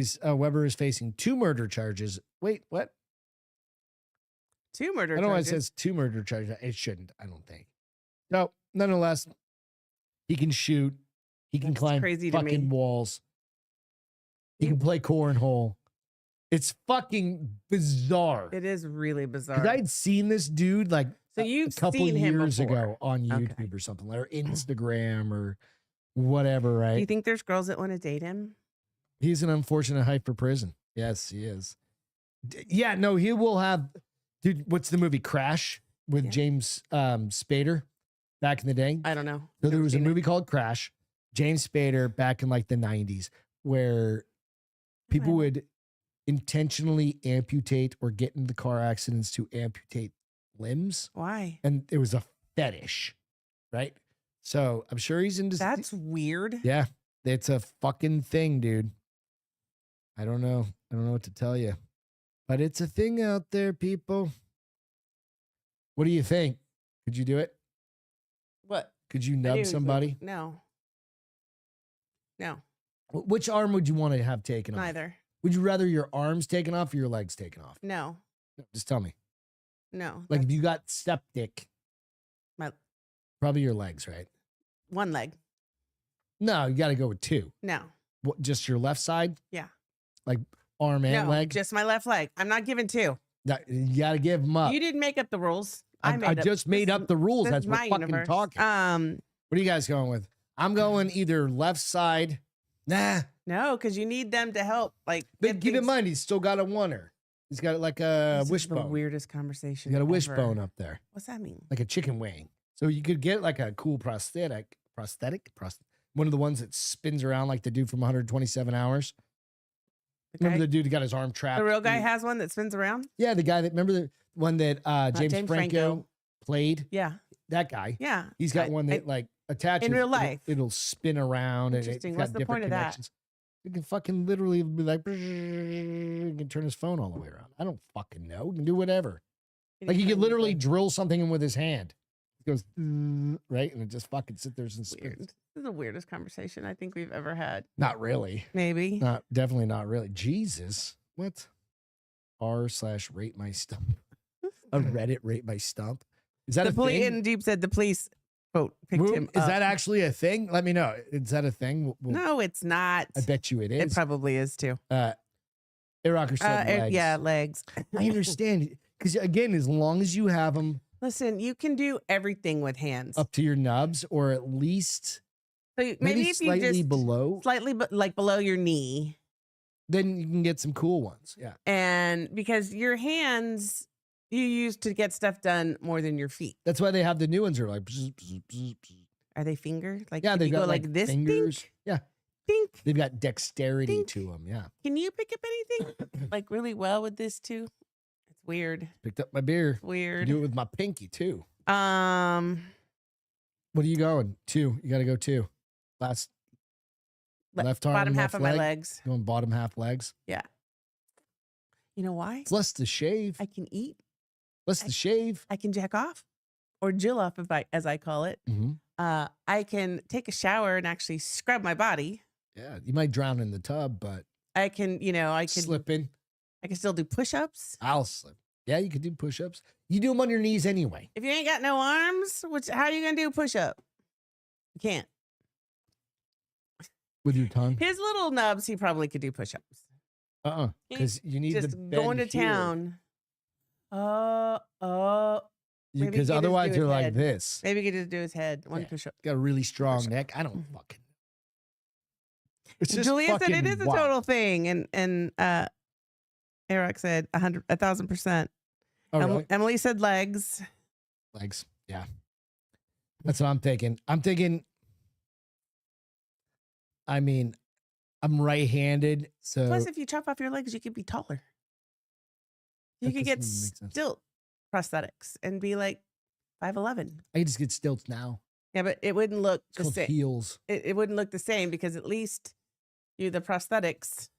So Weber is facing 2 murder charges. Wait, what? 2 murder I don't know why it charges. says 2 murder charges. It shouldn't, I don't think. No, nonetheless, he can shoot. He can That's climb crazy to fucking me. walls. He can play cornhole. It's fucking bizarre. It is really bizarre. Because I'd seen this dude like So a you've couple seen him years before. ago on YouTube Okay. or something, or Instagram or whatever, right? Do you think there's girls that want to date him? He's an unfortunate height for prison. Yes, he is. Yeah, no, he will have. Dude, what's the movie Crash with Yeah. James Spader back in the day? I don't know. So there Never was a seen it. movie called Crash, James Spader back in like the 90s, where people Okay. would intentionally amputate or get into car accidents to amputate limbs. Why? And it was a fetish, right? So I'm sure he's into. That's weird. Yeah, it's a fucking thing, dude. I don't know. I don't know what to tell you. But it's a thing out there, people. What do you think? Could you do it? What? Could you I nub do, but somebody? No. No. Which arm would you want to have taken off? Neither. Would you rather your arms taken off or your legs taken off? No. Just tell me. No. Like if that's you got septic, my probably your legs, right? one leg. No, you got to go with 2. No. What, just your left side? Yeah. Like arm and No. leg? Just my left leg. I'm not giving 2. You got to give them up. You didn't make up the rules. I just made up the rules. This That's is what my fucking universe. talking. What are you guys going with? I'm going either left side. Nah. No, because you need them to help. Like, But get keep in things- mind, he's still got a oneer. He's got like a This is the wishbone. weirdest conversation. He's got a ever. wishbone up there, What's that mean? like a chicken wing. So you could get like a cool prosthetic, one of the ones that spins around like the dude from 127 Hours. The, Remember guy, the dude who got his arm trapped? the real guy has one that spins around? Yeah, the guy that, remember the one that James James Franco Franco. played? Yeah. that guy. Yeah. He's got one that like attaches in real life. It'll spin around and it's Interesting. got What's the different point of that? connections. You can fucking literally be like, you can turn his phone all the way around. I don't fucking know. You can do whatever. Like he could literally drill something in with his hand. It goes right, and it just fucking sit there and Weird. spins. This is the weirdest conversation I think we've ever had. Not really. Maybe. Definitely not really. Jesus, what? r/rate my stump. A Reddit rate my stump. Is that The a police thing? in Deep said the police quote picked him Is up. that actually a thing? Let me know. Is that a thing? No, it's not. I bet you it is. It probably is too. Rocker said legs. Yeah, legs. I understand. Because again, as long as you have them Listen, you can do everything with hands. up to your nubs, or at least So maybe maybe if you slightly just below, slightly like below your knee, then you can get some cool ones. Yeah. and because your hands you use to get stuff done more than your feet. That's why they have the new ones are like, bzz, bzz, bzz, bzz. Are they finger? Like Yeah, can they've you go got like this fingers. Dink, Yeah. dink. They've got dexterity Dink. to them. Yeah. Can you pick up anything like really well with this too? It's weird. Picked up my beer. Weird. Do it with my pinky too. Um, What are you going? 2. You got to go 2. Left arm, bottom half left of my leg. legs. Going bottom half legs. You know why? It's less to shave. I can eat. Less to shave. I can jack off, or Jill off, as I call it. Mm-hmm. I can take a shower and actually scrub my body. Yeah. You might drown in the tub, but I can, I can slip in. I can still do push-ups. I'll slip. Yeah, you could do push-ups. You do them on your knees anyway. If you ain't got no arms, how are you gonna do a push-up? You can't. With your tongue. His little nubs, he probably could do push-ups. Because you need Just to bend going to here. town. Maybe he Because could just otherwise do his you're like head. this. Maybe he could just do his head. One Yeah. push-up. Got a really strong Push-up. neck. I don't Mhm. fucking. It's just Julia said it fucking is a wild. total thing, and Eric said 1,000%. Oh, really? Emily said legs. Legs. Yeah. That's what I'm thinking. I mean, I'm right-handed, so Plus, if you chop off your legs, you could be taller. You That could get doesn't make sense. stilt prosthetics and be like 5'11". I can just get stilts now. Yeah, but it wouldn't look It's the called same. heels. It wouldn't look the same because at least the prosthetics.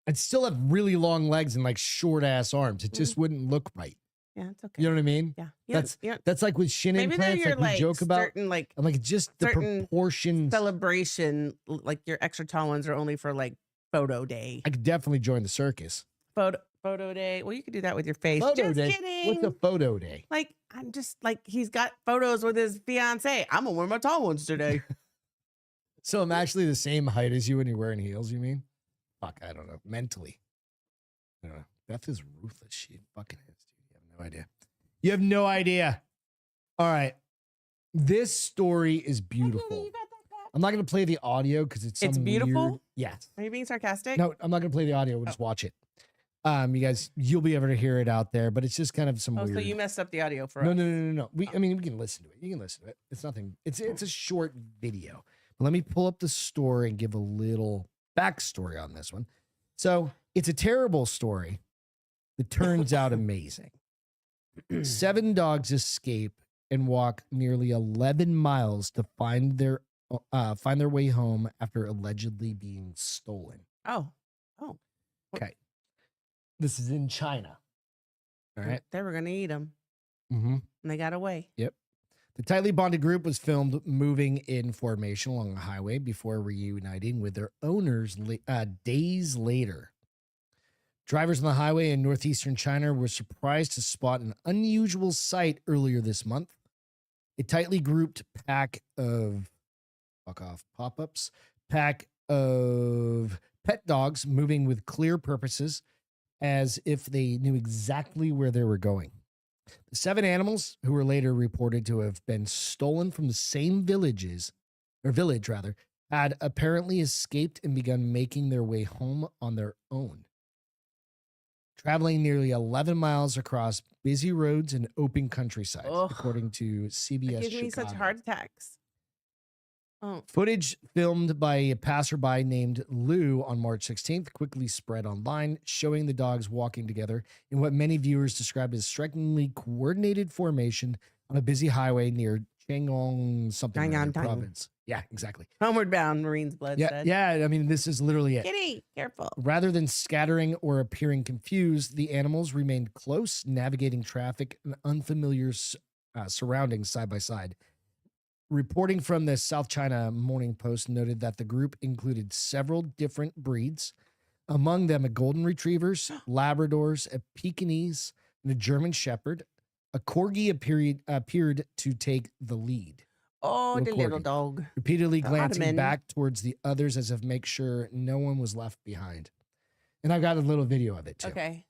I'd still have really long legs and like short-ass arms. It Mm-hmm. just wouldn't look right. Yeah, it's okay. You know what I mean? Yeah. That's- yeah. That's like with shin Maybe they're implants, your like we joke about. certain like I'm like, just the certain proportions. celebration, like your extra tall ones are only for like photo day. I could definitely join the circus. Photo day. Well, you could do that with your face. Photo Just day. kidding. What's a photo day? Like, I'm just like, he's got photos with his fiance. I'm gonna wear my tall ones today. So I'm actually the same height as you when you're wearing heels, you mean? Fuck, I don't know. Mentally. I don't know. Beth is ruthless. She fucking is, dude. You have no idea. You have no idea. All right. This story is beautiful. I'm not going to play the audio because it's It's some beautiful? weird- Yes. Are you being sarcastic? No, I'm not going to play the audio. We'll just watch it. You guys, you'll be able to hear it out there, but it's just kind of some Oh, weird. so you messed up the audio for No, us. no. I mean, we can listen to it. You can listen to it. It's nothing. It's a short video. But let me pull up the story and give a little backstory on this one. So it's a terrible story that turns out amazing. 7 dogs escape and walk nearly 11 miles to find their way home after allegedly being stolen. Oh. Okay. This is in China. All right. They were gonna eat them, Mm-hmm. and they got away. The tightly bonded group was filmed moving in formation along a highway before reuniting with their owners days later. Drivers on the highway in northeastern China were surprised to spot an unusual sight earlier this month. A tightly grouped pack of pack of pet dogs moving with clear purposes as if they knew exactly where they were going. The 7 animals, who were later reported to have been stolen from the same village, had apparently escaped and begun making their way home on their own. Traveling nearly 11 miles across busy roads and open countryside, Ugh. according to It CBS gives me Chicago. such heart attacks. Oh, Footage filmed by a passerby named Lou on March 16th quickly spread online, showing the dogs walking together in what many viewers described as strikingly coordinated formation on a busy highway near Shandong something or other Shandong. province. Yeah, exactly. Homeward bound, Marine's blood Yeah, said. yeah. I mean, this is literally it. Kitty, careful. Rather than scattering or appearing confused, the animals remained close, navigating traffic and unfamiliar surroundings side by side. Reporting from the South China Morning Post noted that the group included several different breeds, among them a golden retrievers, Labradors, a Pekingese, and a German Shepherd. A Corgi appeared to take the lead, Oh, the little Corgi. dog. repeatedly The glancing Ottoman. back towards the others as if make sure no one was left behind. And I've got a little video of it too. Okay.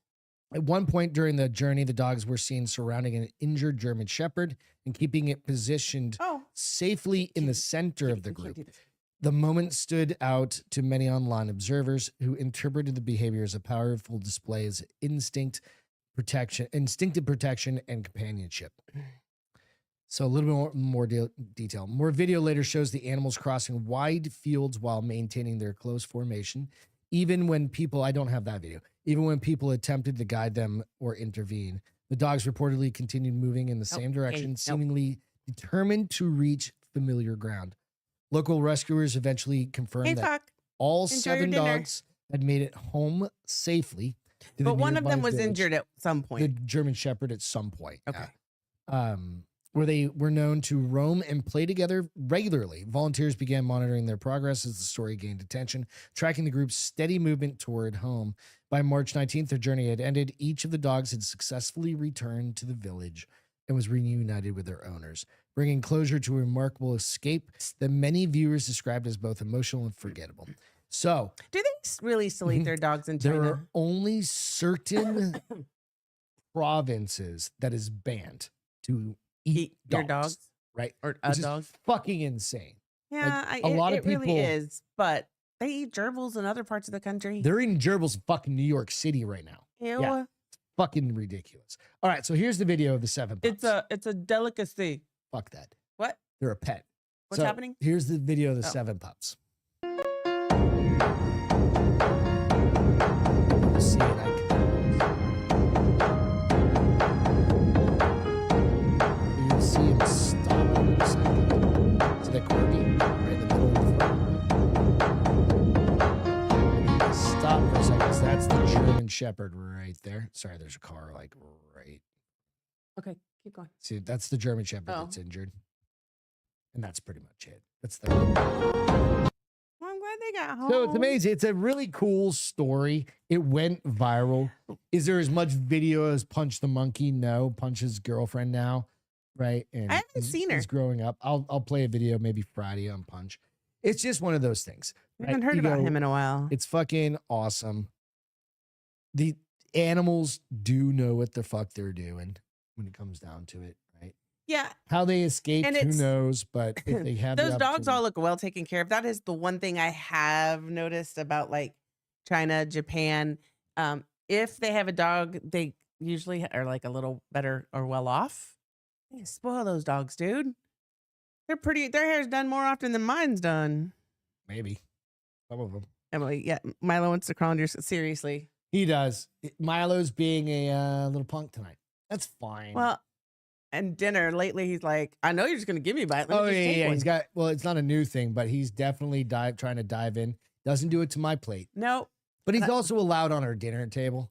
At one point during the journey, the dogs were seen surrounding an injured German Shepherd and keeping it positioned Oh. safely in the center of the You can't group. do this. The moment stood out to many online observers who interpreted the behavior as a powerful display of instinctive protection, and companionship. So a little bit more detail. More video later shows the animals crossing wide fields while maintaining their close formation. Even when people, I don't have that video, even when people attempted to guide them or intervene, the dogs reportedly continued moving in the same direction, nope. seemingly determined to reach familiar ground. Local rescuers eventually confirmed Hey, that fuck. all Enjoy your 7 dinner. dogs had made it home safely. to the But one of them nearby was village. injured at some The point. German Shepherd at some point. Okay. Where they were known to roam and play together regularly. Volunteers began monitoring their progress as the story gained attention, tracking the group's steady movement toward home. By March 19th, their journey had ended. Each of the dogs had successfully returned to the village and was reunited with their owners, bringing closure to a remarkable escape that many viewers described as both emotional and forgettable. So, Do they really still eat their dogs in there China? are only certain provinces that is banned to eat Your dogs? right? Or a Which is dog? fucking insane. Yeah, a lot of it really people- is. But they eat gerbils in other parts of the country. They're eating gerbils in fucking New York City right now. Ew. yeah. Fucking ridiculous. All right, so here's the video of the 7 pups. It's a delicacy. Fuck that. What? They're a pet. What's So, happening? Here's the video of the Oh. 7 pups. You see it, you see him stop in a second. See that Corgi right in the middle of the front? Stop for a second. So that's the German Shepherd right there. Sorry, there's a car like right. Okay, keep going. See, that's the German Shepherd Oh. that's injured. And that's pretty much it. That's the Well, I'm glad they got home. So it's amazing. It's a really cool story. It went viral. Is there as much video as Punch the Monkey? No. Punch's girlfriend now, right? And I haven't seen her. He's growing up. I'll play a video maybe Friday on Punch. It's just one of those things. I haven't heard You about go, him in a while. It's fucking awesome. The animals do know what the fuck they're doing when it comes down to it, right? Yeah, How they escaped, And who it's- knows? But if they have the those dogs opportunity- all look well taken care of. That is the one thing I have noticed about like China, Japan. If they have a dog, they usually are like a little better or well off. They spoil those dogs, dude. They're pretty. Their hair's done more often than mine's done. maybe some of them. Emily, yeah, Milo wants to crawl under. Seriously. He does. Milo's being a little punk tonight. That's fine. Well, and dinner lately, he's like, I know you're just gonna give me a bite. Let me oh just yeah, take yeah. one." He's got. Well, it's not a new thing, but he's definitely trying to dive in. Doesn't do it to my plate, No. but he's also allowed on our dinner table.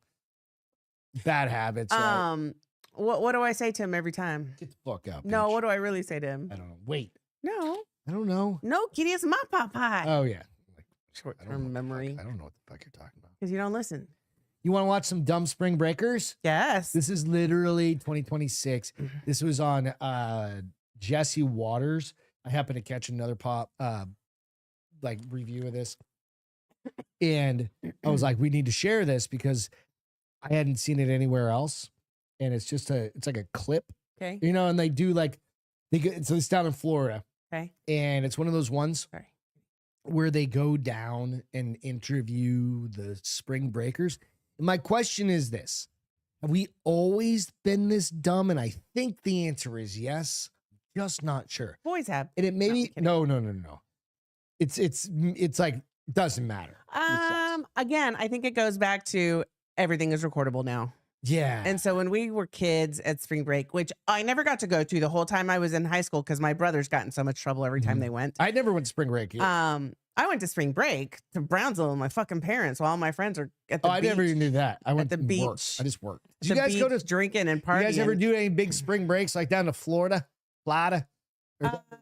Bad habits. Right? What do I say to him every time? Get the fuck out. No, bitch. what do I really say to him? I don't know. Wait. No, I don't know. no, kitty, it's my pie. Oh yeah. Like, Short I don't know term what the fuck- memory. I don't know what the fuck you're talking about. Because you don't listen. You want to watch some dumb spring breakers? Yes. This is literally 2026. This was on Jesse Waters. I happened to catch another like review of this. And I was like, we need to share this because I hadn't seen it anywhere else. And it's just it's like a clip, Okay. you know, and they do like so it's down in Florida. Okay. And it's one of those ones Sorry. where they go down and interview the spring breakers. And my question is this: have we always been this dumb? And I think the answer is yes. Just not sure. Boys have. And it I'm maybe kidding. no. It's like doesn't matter. It sucks. Again, I think it goes back to everything is recordable now. Yeah. And so when we were kids at spring break, which I never got to go to the whole time I was in high school because my brothers got in so much trouble every time they went. I never went to spring break. Either. I went to spring break to Brownsville with my fucking parents while all my friends are at the beach. I never even knew that. I went the to work. beach. I just worked. At Did you the guys go to beach, drinking and partying? You guys ever do any big spring breaks like down to Florida, or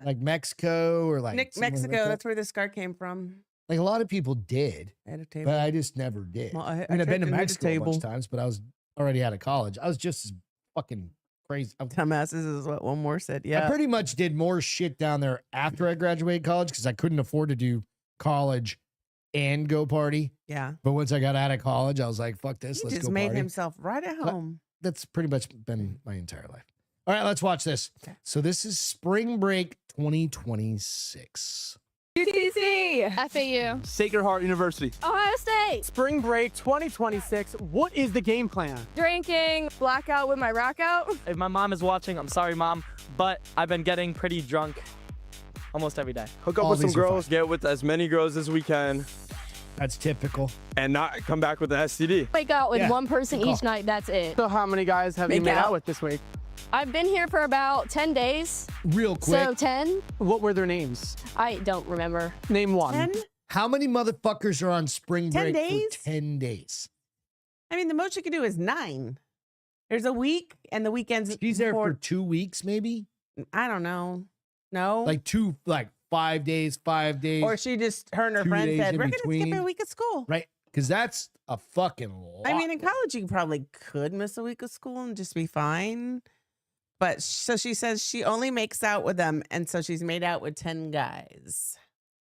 like Mexico, or like Mexico? Like That's where the scar came from. Like a lot of people did, At a table. but I just never did. Well, I mean, I've been to tried to Mexico a bunch table. of times, but I was already out of college. I was just as fucking crazy. Dumbasses is what one more said. I Yeah. pretty much did more shit down there after I graduated college because I couldn't afford to do college and go party. Yeah. But once I got out of college, I was like, fuck this. He Let's just go made party. himself right at home. That's pretty much been my entire life. All right, let's watch this. Okay. So this is spring break 2026. UTC, FAU, Sacred Heart University. Ohio State, Spring Break 2026. What is the game plan? drinking, blackout with my rack out. If my mom is watching, I'm sorry, Mom, but I've been getting pretty drunk almost every day. Hook up All with some these are girls, fine. get with as many girls as we can, That's typical. and not come back with an STD. Wake out with Yeah, one person good call. each night, that's it. So how many guys have you Make made out. out with this week? I've been here for about 10 days, Real quick. so 10, What were their names? I don't remember. Name one. 10? How many motherfuckers are on spring 10 break days? for 10 days? I mean, the most you can do is 9. There's a week, and the weekends. She's there for before- 2 weeks, maybe? I don't know. No. Like 5 days, 5 days. Or she just, her and her 2 friend days said, in we're going to skip between." a week of school. Right? Because that's a fucking lot. I mean, in college, you probably could miss a week of school and just be fine. But so she says she only makes out with them. And so she's made out with 10 guys.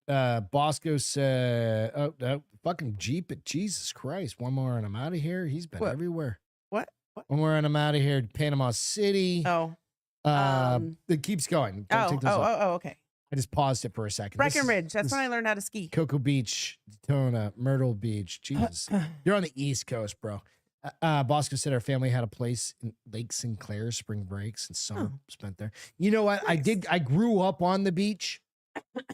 Bosco said, oh, fucking Jeep it. Jesus Christ. One more and I'm out of here. He's been What? everywhere. What? One more and I'm out of here. Panama City. Oh. It keeps going. Don't take this off. Okay. I just paused it for a second. This is- Breckenridge. That's this- when I learned how to ski. Cocoa Beach, Daytona, Myrtle Beach. Jesus. You're on the East Coast, bro. Bosco said our family had a place in Lake Sinclair, spring breaks and summer spent there. You know what? I grew up on the beach.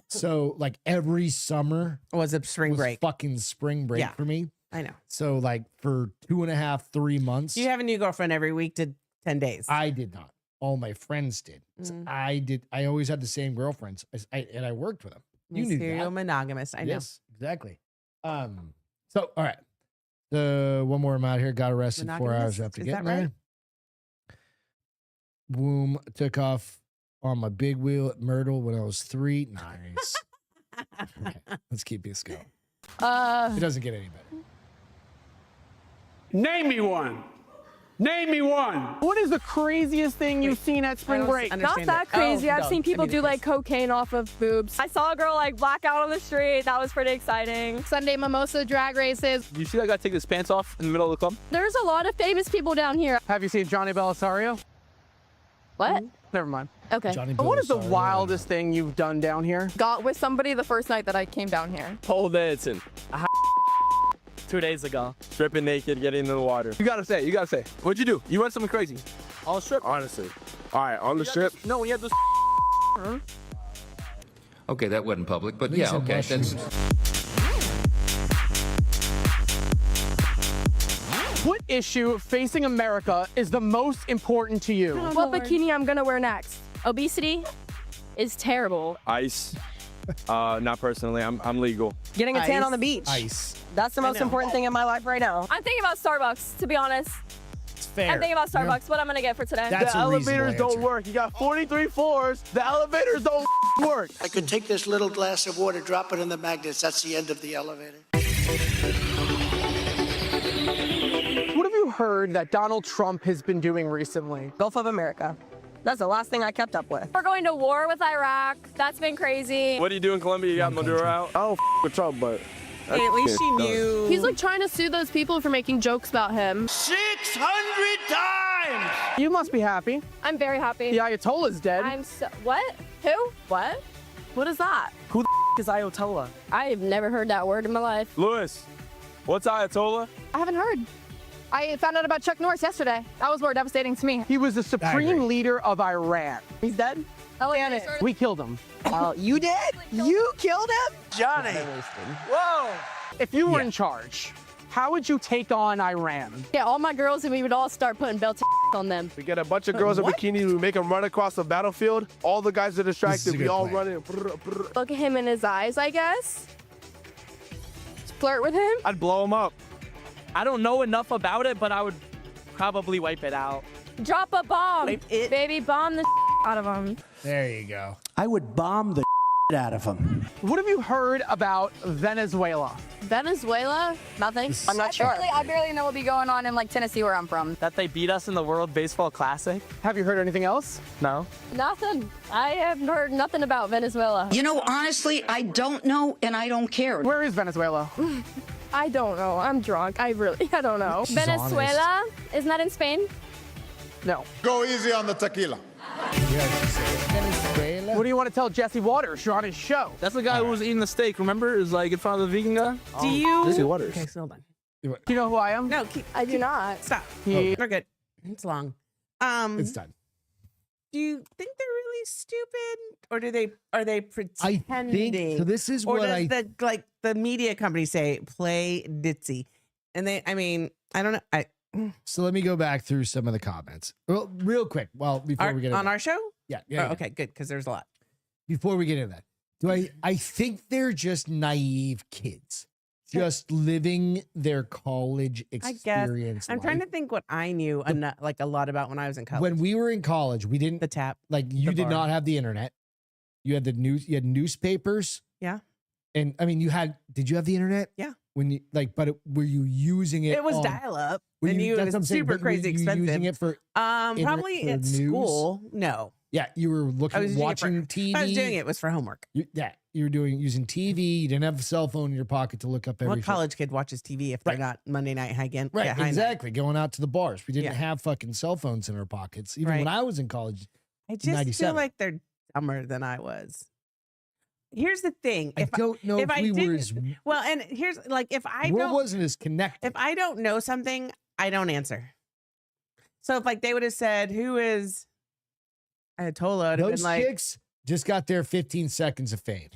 So like every summer Was a spring was break. fucking spring break Yeah. for me. I know. So like for 2.5, 3 months, You have a new girlfriend every week to 10 days. I did not. All my friends did. So Mm. I did. I always had the same girlfriends, and I worked with them. You knew Serial that. monogamous. I know. Yes, exactly. So all right. One more amount here. Got arrested 4 hours Monogamous? after Is getting that right? there. Boom. Took off on my big wheel at Myrtle when I was 3. Nice. Okay, let's keep this going. It doesn't get any better. Name me one. Name me one. What is the craziest thing you've seen at spring break? Not that crazy. I've seen people do like cocaine off of boobs. I saw a girl like black out on the street. That was pretty exciting. Sunday mimosa drag races. You see that guy take his pants off in the middle of the club? There's a lot of famous people down here. Have you seen Johnny Belisario? What? Never mind. Okay. Johnny What is the Belisario. wildest thing you've done down here? Got with somebody the first night that I came down here. Pole dancing. 2 days ago. Stripping naked, getting into the water. You gotta say. What'd you do? You went something crazy. On the strip? Honestly. All right, on the strip? No, when you had this. Okay, that wasn't public, but These yeah, are okay. mushrooms. What issue facing America is the most important to you? What bikini I'm gonna wear next? Obesity is terrible. Ice. Not personally. I'm legal. Getting a tan Ice. on the beach. Ice. That's the most important thing in my life right now. I'm thinking about Starbucks, to be honest. It's fair. I'm thinking about You know, Starbucks. What I'm gonna get for today. That's The a reasonable elevators don't answer. work. You got 43 floors. The elevators don't work. I could take this little glass of water, drop it in the magnets. That's the end of the elevator. What have you heard that Donald Trump has been doing recently? Gulf of America. That's the last thing I kept up with. We're going to war with Iraq. That's been crazy. What do you do in Colombia? You got Maduro out? Oh, with Trump, but. Hey, at least she knew. He's like trying to sue those people for making jokes about him. 600 times! You must be happy. I'm very happy. The Ayatollah's dead. I'm so. What? Who? What? What is that? Who the is Ayatollah? I've never heard that word in my life. Lewis, what's Ayatollah? I haven't heard. I found out about Chuck Norris yesterday. That was more devastating to me. He was the agree. supreme leader of Iran. He's dead? We killed him. Oh, you did? You killed him? Johnny! Whoa! If you were in charge, how would you take on Iran? Yeah, all my girls and we would all start putting belts on them. We get a bunch of girls in bikinis, we make them run across the battlefield. All the guys are distracted, we all run in. Look at him in his eyes, I guess. Flirt with him. I'd blow him up. I don't know enough about it, but I would probably wipe it out. Drop a bomb. Wipe it. Baby, bomb the out of him. There you go. I would bomb the out of him. What have you heard about Venezuela? Venezuela? Nothing. I'm not sure. I barely know what be going on in like Tennessee where I'm from. That they beat us in the World Baseball Classic? Have you heard anything else? No. Nothing. I have heard nothing about Venezuela. You know, honestly, I don't know and I don't care. Where is Venezuela? I don't know. I'm drunk. I don't know. She's Venezuela? Isn't that in Spain? No. Go easy on the tequila. Venezuela. What do you want to tell Jesse Waters? You're on his show. That's the guy who was eating the steak, remember? Is like in front of the vegan guy? Do you? Jesse Waters. Okay, so hold on. Do you know who I am? No, I do not. Stop. He- We're good. It's long. It's done. Do you think they're really stupid, or are they pretending? I think so. This is or what does the media company say play ditzy, and I mean, I don't know. So let me go back through some of the comments. Well, real quick. Well, before we get on our show. yeah. Oh, okay, good, because there's a lot. Before we get into that, I think they're just naive kids, just living their college I experience. guess I'm trying to think what I knew like a lot about when I was in college. When we were in college, we didn't the tap. like you the did bar. not have the internet. You had the news. You had newspapers. Yeah. And I mean, did you have the internet? Yeah. When you were you using it? It was on- dial up, were and you- it that's was what I'm saying, super but were crazy you expensive. Using it for probably for at news? school. No, Yeah, you were I looking, was using watching it for, TV. if I was doing it was for homework. You were using TV. You didn't have a cell phone in your pocket to look up everything. What college kid watches TV if they're not Monday night high game? Right, yeah, high night? exactly. Going out to the bars. We didn't Yeah. have fucking cell phones in our pockets. Even Right. when I was in college, I just 97. feel like they're dumber than I was. Here's the thing. I don't know if I we were didn't- as well, and here's like if I world don't wasn't as connected. if I don't know something, I don't answer. So if like they would have said, "Who is Ayatollah?" I'd have Those been like, chicks just got their 15 seconds of fame.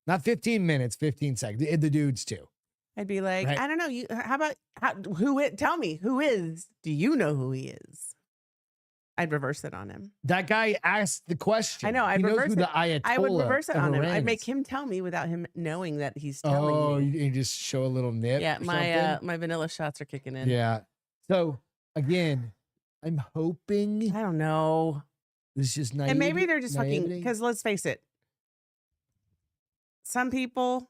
Not 15 minutes, 15 seconds. The dudes too. I'd be like, Right. I don't know. You, how about who? Tell me who is? Do you know who he is? I'd reverse it on him. That guy asked the question. I know. I'd He knows reverse who it. the Ayatollah I would reverse it of on him. Iran I'd make is. him tell me without him knowing that he's telling Oh, me. you just show a little nip. Yeah, or my something? my vanilla shots are kicking in. Yeah. So again, I'm hoping I don't know. it's just naive. And maybe they're just fucking, naivety. because let's face it, some people,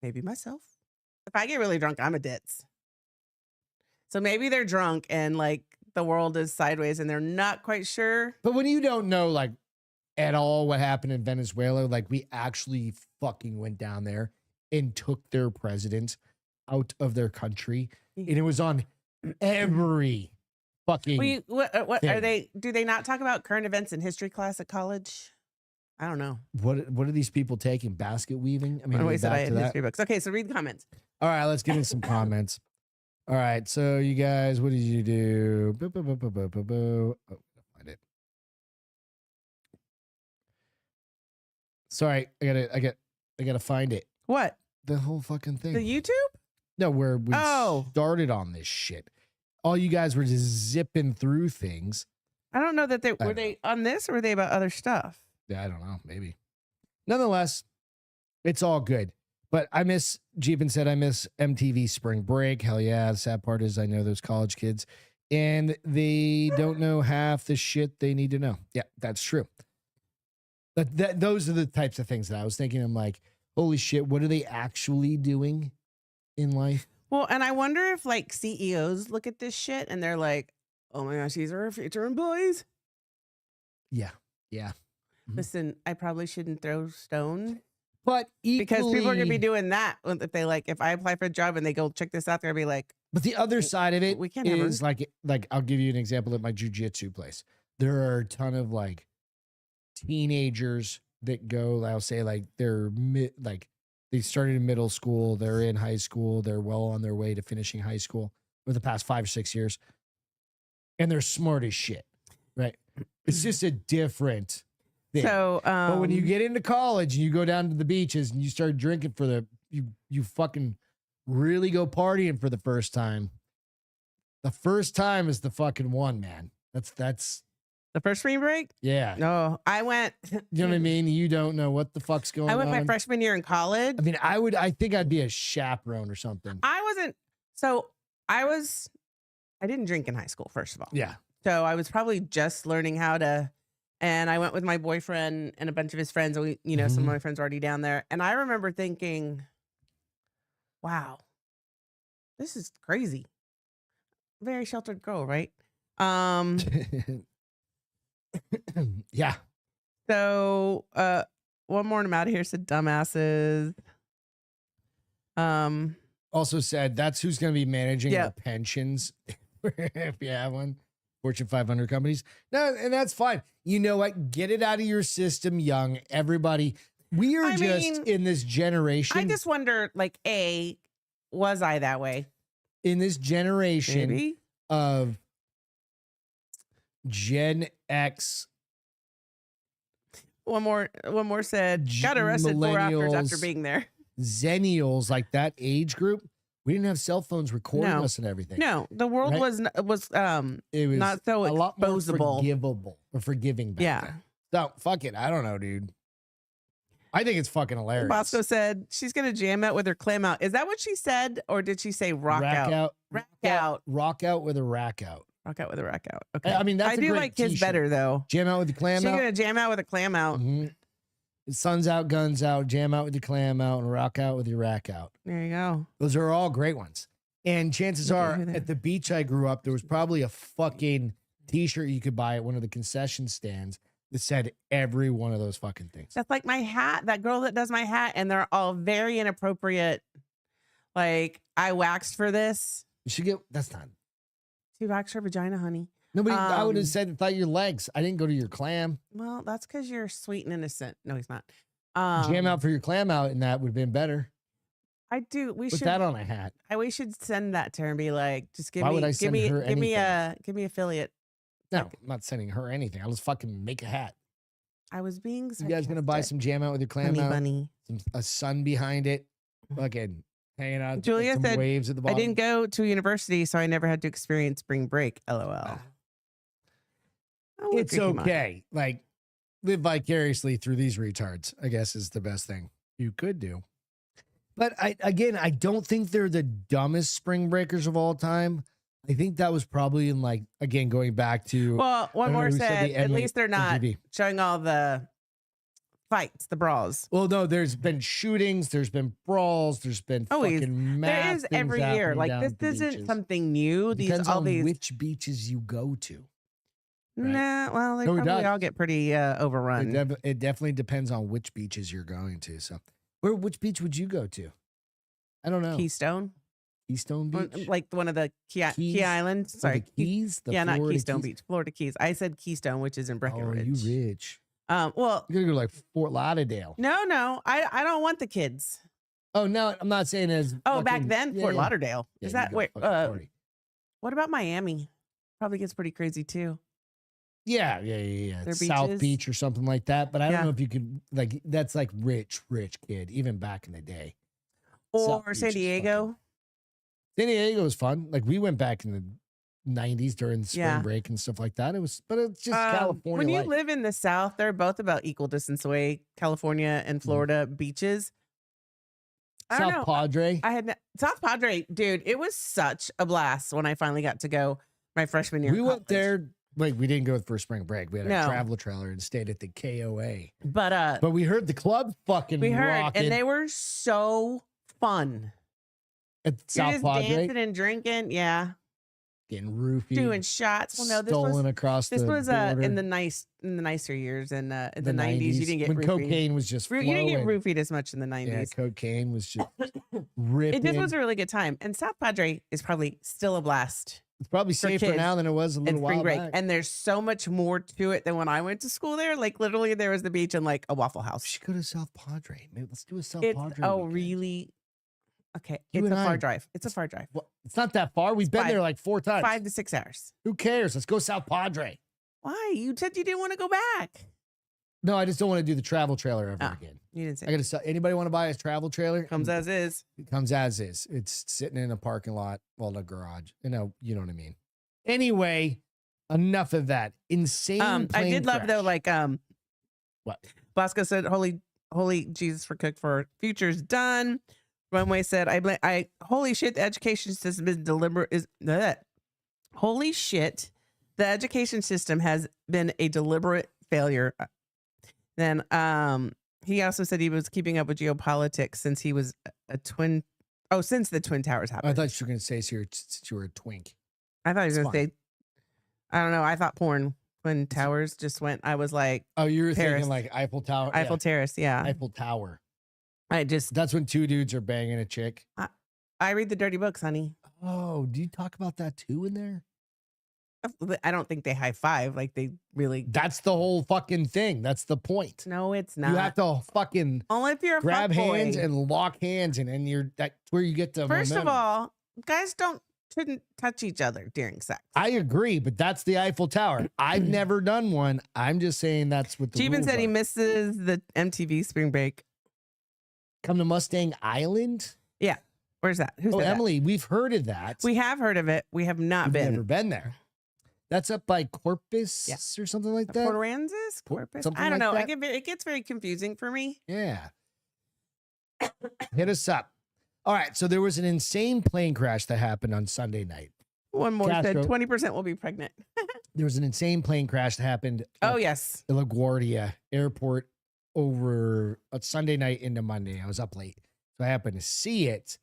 maybe myself, if I get really drunk, I'm a ditz. So maybe they're drunk and like the world is sideways and they're not quite sure. But when you don't know like at all what happened in Venezuela, like we actually fucking went down there and took their president out of their country, and it was on every fucking. What are thing. they? Do they not talk about current events in history class at college? I don't know. What are these people taking? Basket weaving? I mean, What are we said I back had to that? history books. Okay, so read the comments. All right, let's get into some comments. All right, so you guys, what did you do? Boo, boo, boo, boo, boo, boo, boo. Oh, find it. Sorry, I gotta find it. What? The whole fucking thing. The YouTube? No, where we Oh. started on this shit. All you guys were just zipping through things. I don't know that they I were don't they on this or were they about other stuff? Yeah, I don't know. Maybe. Nonetheless, it's all good. But I miss, Jeepin said, I miss MTV Spring Break. Hell yeah. The sad part is I know those college kids and they don't know half the shit they need to know. Yeah, that's true. But those are the types of things that I was thinking. I'm like, holy shit, what are they actually doing in life? Well, and I wonder if like CEOs look at this shit and they're like, oh my gosh, these are our future employees. Yeah. Yeah. Listen, I probably shouldn't throw stone. But because people are gonna be equally- doing that if they like if I apply for a job and they go check this out, they're gonna be like. But the other side of it we can't have her. is like I'll give you an example at my jujitsu place. There are a ton of like teenagers that go, I'll say like they're they started in middle school, they're in high school, they're well on their way to finishing high school for the past 5 or 6 years. And they're smart as shit. Right. It's just a different thing. So but when you get into college and you go down to the beaches and you start drinking for you fucking really go partying for the first time, the first time is the fucking one, man. That's the first spring break. Yeah. No, I went. You know what I mean? You don't know what the fuck's going on. I went my freshman year in college. I mean, I think I'd be a chaperone or something. I wasn't. So I didn't drink in high school, first of all. Yeah. So I was probably just learning how to, and I went with my boyfriend and a bunch of his friends. And we, you know, some of my friends were already down there. And I remember thinking, wow, this is crazy. Very sheltered girl, right? Yeah. So one more and I'm out of here, said dumbasses. Also said that's who's going to be managing the pensions if you have one. Fortune 500 companies. No, and that's fine. You know what? Get it out of your system young. Everybody. We are in this generation. I just wonder, like, was I that way? In this generation Maybe. Of Gen X. One more said, got arrested 4 hours after being there. Zennials, like that age group. We didn't have cell phones recording us and everything. No, the world right? was it was not so a lot more exposable. forgiving back then. So fuck it. I don't know, dude. I think it's fucking hilarious. Bosco said she's gonna jam out with her clam out. Is that what she said, or did she say rock out? Rack out. Rock out with a rack out. Rock out with a rack out. Okay. I mean, that's I do like his better though. Jam out with the clam She's out. gonna jam out with a clam out. Sun's out, guns out, jam out with your clam out, and rock out with your rack out. There you go. Those are all great ones. And chances are, at the beach I grew up, there was probably a fucking t-shirt you could buy at one of the concession stands that said every one of those fucking things. That's like my hat, that girl that does my hat, and they're all very inappropriate. Like, I waxed for this. You should get, that's not. She waxed her vagina, honey. Nobody, I would have said, thought your legs. I didn't go to your clam. Well, that's because you're sweet and innocent. No, he's not. Jam out for your clam out, and that would have been better. I do. We Put should that on a hat. We should send that to her and be like, just give Why me, would I give send me, her give me anything? give me affiliate. No, I'm not sending her anything. I'll just fucking make a hat. I was being sarcastic. You guys gonna buy some jam out with your clam Honey out? bunny. A sun behind it. Fucking hanging out. Julia some said, waves at the I bottom. didn't go to university, so I never had to experience spring break. LOL. It's okay. Like, live vicariously through these retards, I guess, is the best thing you could do. But I don't think they're the dumbest spring breakers of all time. I think that was probably in, like, again, going back to. Well, one more said, at least they're not MTV. showing all the fights, the brawls. Well, no, there's been shootings, there's been brawls, there's been fucking mass there is things every year. happening Like, down this at the isn't beaches. something new. Depends all on these. which beaches you go to. Right? Nah, well, they No, it probably does. all get pretty overrun. It definitely depends on which beaches you're going to. So, which beach would you go to? I don't know. Keystone. Keystone Beach? Like one of the Key Keys? Islands. Oh, Sorry. the Keys? The yeah, not Florida Keystone Keys? Beach. Florida Keys. I said Keystone, which is in Breckenridge. Oh, you rich. Well, You're gonna go to, like, Fort Lauderdale. no. I don't want the kids. Oh no, I'm not saying as. Oh, back fucking- then, yeah, Fort yeah. Lauderdale. Yeah, Is you that go wait? fucking party. What about Miami? Probably gets pretty crazy too. Yeah. Their South beaches? Beach or something like that. But I don't Yeah. know if you could, like, that's like rich kid, even back in the day. Or South San Beach is Diego. San Diego was fun. Like, we went back in the 90s during the spring Yeah. break and stuff like that. It was, but it's just California. When you life. live in the South, they're both about equal distance away. California and Florida beaches. I don't South know. Padre. South Padre, dude. It was such a blast when I finally got to go my freshman year. We of went college. there. Like, we didn't go for spring break. We had a No. travel trailer and stayed at the KOA. But we heard the club fucking we heard, rocking and they were so fun. at You're South just Padre, dancing and drinking, yeah, getting roofied, doing shots. Well, no, this stolen was across this the was border. in the nicer years, and in the 90s. You didn't get when roofied. cocaine was just You didn't get flowing. roofied as much in the 90s. Yeah, cocaine was just ripping. It just was a really good time. And South Padre is probably still a blast. It's probably for safer kids now than it was a and little spring while break. back. And there's so much more to it than when I went to school there. Like, literally, there was the beach and like a Waffle House. We should go to South Padre. Maybe let's do a South It's Padre. oh weekend. really okay. You It's and a far I- drive. It's a far drive. Well, it's not that far. We've been five- there like 4 times. 5 to 6 hours. Who cares? Let's go South Padre. Why? You said you didn't want to go back. No, I just don't want to do the travel trailer ever again. You didn't say. I got to sell. Anybody want to buy a travel trailer? Comes as is. It comes as is. It's sitting in a parking lot, well, the garage. You know what I mean. Anyway, enough of that. Insane. I did love though, like what Bosco said, holy Jesus for Cook for future's done. Runway said, I holy shit, the education system is deliberate is that holy shit, the education system has been a deliberate failure. Then he also said he was keeping up with geopolitics since he was since the Twin Towers happened. I thought you were going to say since you were a twink. I thought he was going to say, I don't know. I thought porn when Towers just went. I was like, oh, you were Paris. thinking like Eiffel Tower. Eiffel Terrace. Yeah. Eiffel Tower. That's when two dudes are banging a chick. I read the dirty books, honey. Oh, do you talk about that too in there? I don't think they high five. Like they really. That's the whole fucking thing. That's the point. No, it's not. You have to fucking only if you're a grab fuckboy. hands and lock hands, and then that's where you get the First momentum. of all, guys shouldn't touch each other during sex. I agree, but that's the Eiffel Tower. I've never done one. I'm just saying that's what the Jeevan rules said are. he misses the MTV spring break. Come to Mustang Island? Yeah. Where's that? Who's Emily, we've heard of that. We have heard of it. We have not been. Never been there. That's up by Corpus or something like that. Port Aransas? Corpus? Something I don't know. like It gets very confusing for me. Yeah. Hit us up. All right. So there was an insane plane crash that happened on Sunday night. One more Castro, said 20% will be pregnant. There was an insane plane crash that happened Oh, yes. at LaGuardia Airport over a Sunday night into Monday. I was up late. So I happened to see it.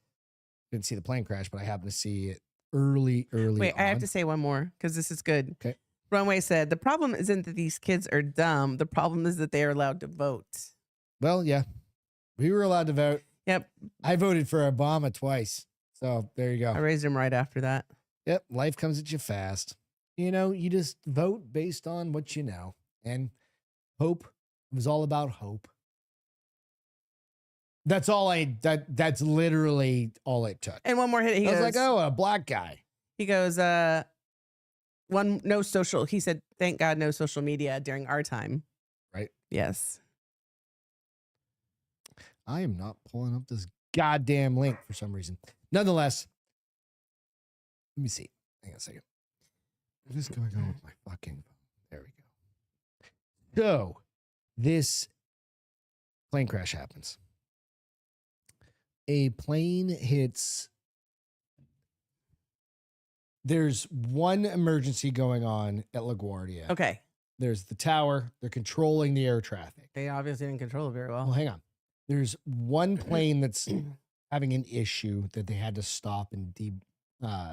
Didn't see the plane crash, but I happened to see it early Wait, on. I have to say one more because this is good. Okay. Runway said, the problem isn't that these kids are dumb. The problem is that they are allowed to vote. Well, yeah. We were allowed to vote. Yep. I voted for Obama twice. So there you go. I raised him right after that. Yep. Life comes at you fast. You know, you just vote based on what you know. And hope. It was all about hope. That's that's literally all it took. And one more hit. I was like, oh, a black guy. He goes, no social. He said, thank God no social media during our time. Right. Yes. I am not pulling up this goddamn link for some reason. Nonetheless, let me see. Hang on a second. What is going on with my fucking phone? There we go. So, this plane crash happens. A plane hits. There's one emergency going on at LaGuardia. Okay. There's the tower. They're controlling the air traffic. They obviously didn't control it very well. Well, hang on. There's one plane that's having an issue that they had to stop and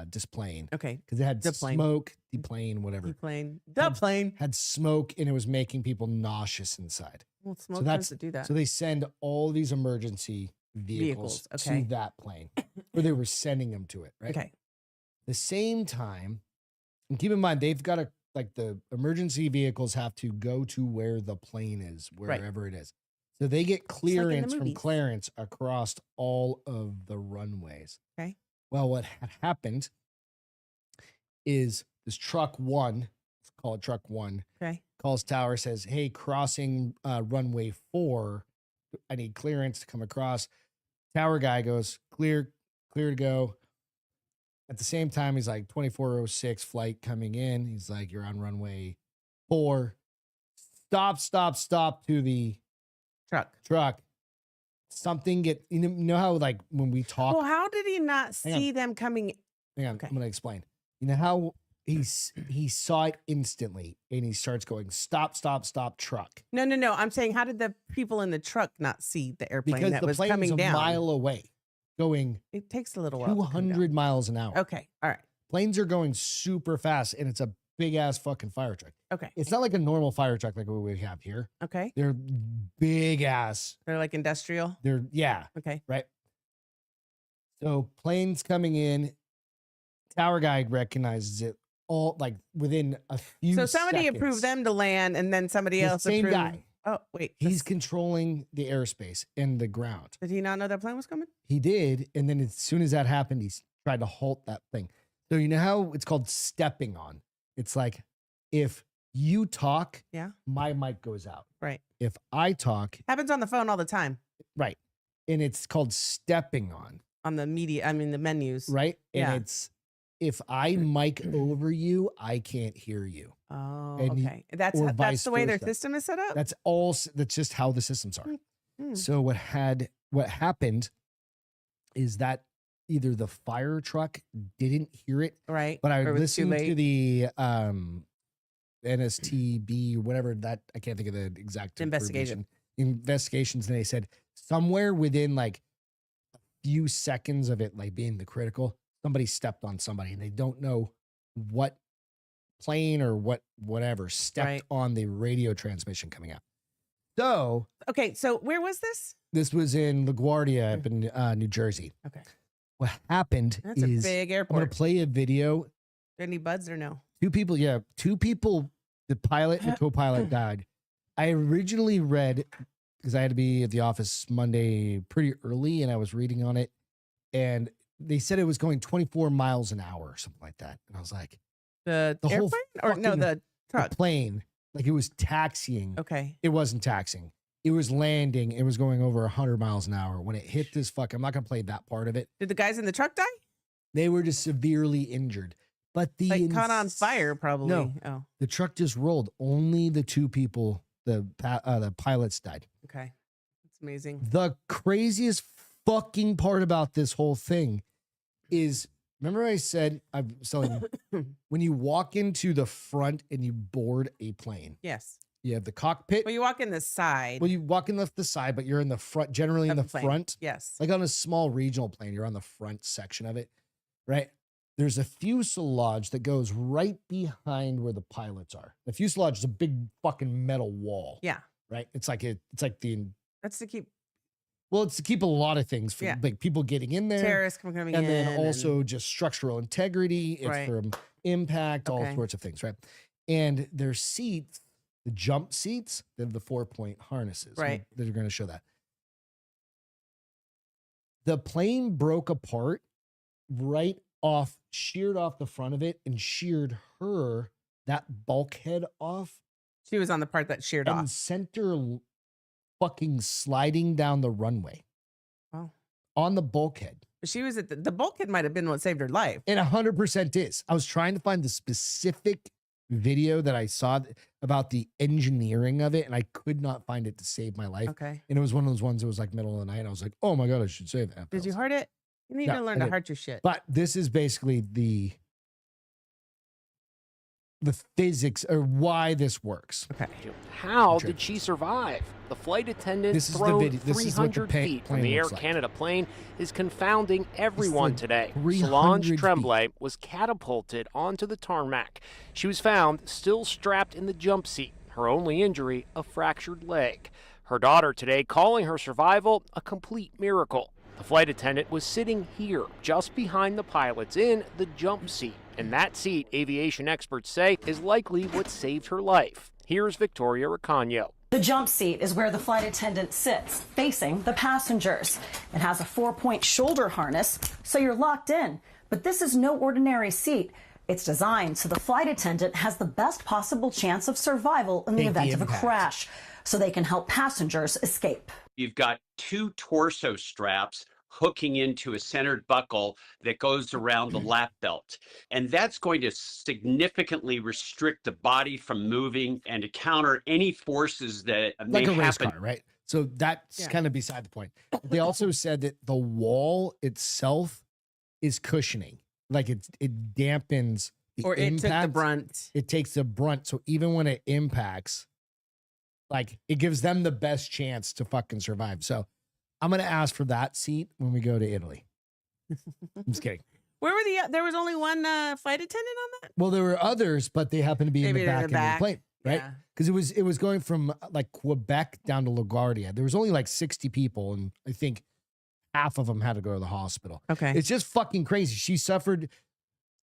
displane. Okay. Because it had Deplane. smoke, deplane, whatever. Deplane. Had smoke and it was making people nauseous inside. Well, smoke tends to do that. So they send all these emergency vehicles okay. to that plane, or they were sending them to it, right? Okay. The same time, and keep in mind, they've got the emergency vehicles have to go to where the plane is, wherever it is. So they get clearance from Clarence across all of the runways. Okay. Well, what had happened is this truck one, let's call it truck one, okay, calls tower, says, hey, crossing runway 4, I need clearance to come across. Tower guy goes, clear to go. At the same time, he's like, 2406 flight coming in. He's like, you're on runway 4. Stop to the truck. Something you know how like when we talk. Well, how did he not see them coming? Hang on, I'm gonna explain. You know how he saw it instantly and he starts going, stop, truck. No. I'm saying, how did the people in the truck not see the airplane Because that the was plane's coming a down? mile away, going. It takes a little while. 200 miles an hour. Okay, all right. Planes are going super fast, and it's a big ass fucking fire truck. Okay. It's not like a normal fire truck like what we have here. Okay. They're big ass. They're like industrial. Yeah. Okay. Right. So planes coming in, tower guy recognizes it all like within a few. So somebody seconds. approved them to land, and then somebody else Same approved. guy. Oh wait, he's controlling the airspace and the ground. Did he not know that plane was coming? He did, and then as soon as that happened, he tried to halt that thing. So you know how it's called stepping on. It's like if you talk, Yeah. my mic goes out. Right. If I talk, Happens on the phone all the time. right. And it's called stepping on the media. I mean, the menus. right. And Yeah. it's, if I mic over you, I can't hear you. Oh, And okay. That's or that's vice the way their versa. system is set up. That's just how the systems are. Hmm. So what happened is that either the fire truck didn't hear it, Right. but I Or it was too listened to late. the NSTB, whatever that, I can't think of the exact Investigation. investigations, and they said somewhere within like a few seconds of it like being the critical, somebody stepped on somebody, and they don't know what plane or whatever stepped Right. on the radio transmission coming out. So Okay, so where was this? this was in LaGuardia up in New Jersey. Okay. What happened That's is a big I'm airport. going to play a video. There any buds or no? Two people, the pilot and the co-pilot died. I originally read, because I had to be at the office Monday pretty early, and I was reading on it, and they said it was going 24 miles an hour or something like that. And I was like, The whole airplane or no, fucking- the truck. the plane, like it was taxiing. Okay. It wasn't taxing. It was landing. It was going over 100 miles an hour. When it hit this I'm not going to play that part of it. Did the guys in the truck die? They were just severely injured. But the Like caught on fire, probably. No. Oh, the truck just rolled. Only the two people, the pilots died. okay. That's amazing. The craziest fucking part about this whole thing is, remember I said, I'm telling you, when you walk into the front and you board a plane, Yes. you have the cockpit. Well, you walk in the side. Well, you walk in the side, but you're in the front, generally in of the plane. front. Yes. Like on a small regional plane, you're on the front section of it, right? There's a fuselage that goes right behind where the pilots are. The fuselage is a big fucking metal wall. Yeah. Right? It's like That's to keep it's to keep a lot of things from like people getting in there. terrorists from coming And in. then also just structural integrity. It's Right. from impact, all Okay. sorts of things, right? And their seats, the jump seats, they have the 4-point harnesses. Right. They're going to show that. The plane broke apart right off, sheared off the front of it and sheared her, that bulkhead off. She was on the part that sheared and off. sent her fucking sliding down the runway. Wow. On the bulkhead. She was at the bulkhead might have been what saved her life. It 100% is. I was trying to find the specific video that I saw about the engineering of it, and I could not find it to save my life. Okay. And it was one of those ones that was like middle of the night. And I was like, oh my God, I should save that. Did you heart it? You need No, to learn I to didn't. heart your shit. But this is basically the physics or why this works. Okay. How did she survive? The flight attendant This is the thrown video. This is what the 300 feet from plane the Air looks like. Canada plane is confounding everyone today. 300 Solange feet. Tremblay was catapulted onto the tarmac. She was found still strapped in the jump seat. Her only injury, a fractured leg. Her daughter today calling her survival a complete miracle. The flight attendant was sitting here, just behind the pilots in the jump seat. And that seat, aviation experts say, is likely what saved her life. Here's Victoria Ricagno. The jump seat is where the flight attendant sits, facing the passengers. It has a 4-point shoulder harness, so you're locked in. But this is no ordinary seat. It's designed so the flight attendant has the best possible chance of survival in the event of a crash, so they can help passengers escape. You've got two torso straps hooking into a centered buckle that goes around the lap belt. And that's going to significantly restrict the body from moving and to counter any forces that may Like a race happen. car, right? So that's kind of beside the point. They also said that the wall itself is cushioning. Like it dampens the Or it impact. took the brunt. It takes the brunt. So even when it impacts, like it gives them the best chance to fucking survive. So I'm going to ask for that seat when we go to Italy. I'm just kidding. Where were there was only one flight attendant on that? Well, there were others, but they happened to be Maybe in the they're back in the end of back. the plane, right? Yeah. Because it was going from like Quebec down to LaGuardia. There was only like 60 people, and I think half of them had to go to the hospital. Okay. It's just fucking crazy. She suffered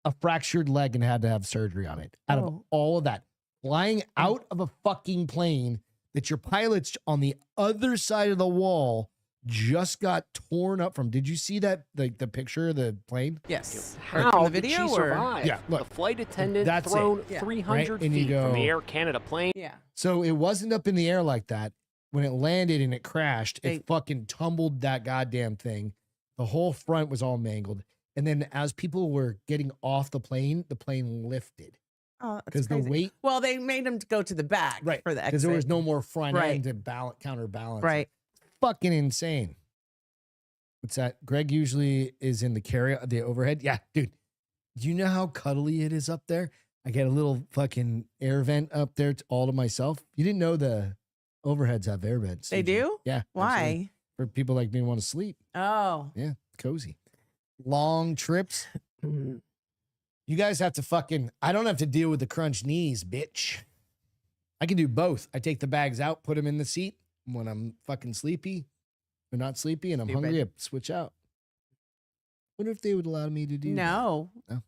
a fractured leg and had to have surgery on it. Out of all of that, flying out of a fucking plane that your pilot's on the other side of the wall just got torn up from. Did you see that, like the picture of the plane? Yes. How the did video she or survive? Yeah, look, the flight attendant that's thrown it. Yeah. 300 Right? And you feet from the go- Air Canada plane. Yeah. So it wasn't up in the air like that. When it landed and it crashed, They- it fucking tumbled that goddamn thing. The whole front was all mangled. And then as people were getting off the plane lifted. Oh, that's Because the crazy. weight, Well, they made them go to the back right? for the exit. Because there was no more front Right. end to counterbalance. it. Right. Fucking insane. What's that? Greg usually is in the overhead. Yeah, dude. Do you know how cuddly it is up there? I get a little fucking air vent up there all to myself. You didn't know the overheads have air vents. They did you? do? Yeah. Why? absolutely. For people like me who want to sleep. Oh. Yeah, cozy. Long trips. You guys have to I don't have to deal with the crunch knees, bitch. I can do both. I take the bags out, put them in the seat when I'm fucking sleepy or not sleepy and I'm Stupid. hungry, I switch out. Wonder if they would allow me to do No. that. No.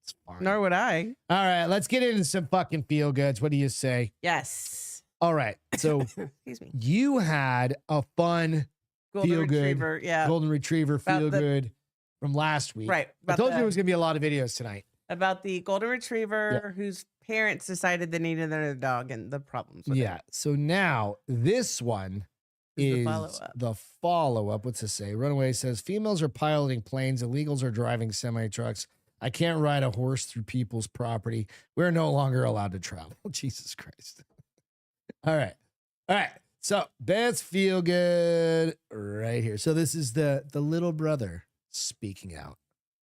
It's fine. Nor would I. All right, let's get into some fucking feel goods. What do you say? Yes. All right. So Excuse me. you had a fun Golden feel good, Retriever. Yeah. golden retriever About feel the- good from last week. Right. I about told you the- there was gonna be a lot of videos tonight. about the golden retriever whose parents decided they needed another dog and the problems with Yeah. it. So now this one Is the is follow-up. the follow-up. What's it say? Runaway says females are piloting planes, illegals are driving semi-trucks. I can't ride a horse through people's property. We're no longer allowed to travel. Jesus Christ. All right. All right. So Beth's feel good right here. So this is the little brother speaking out.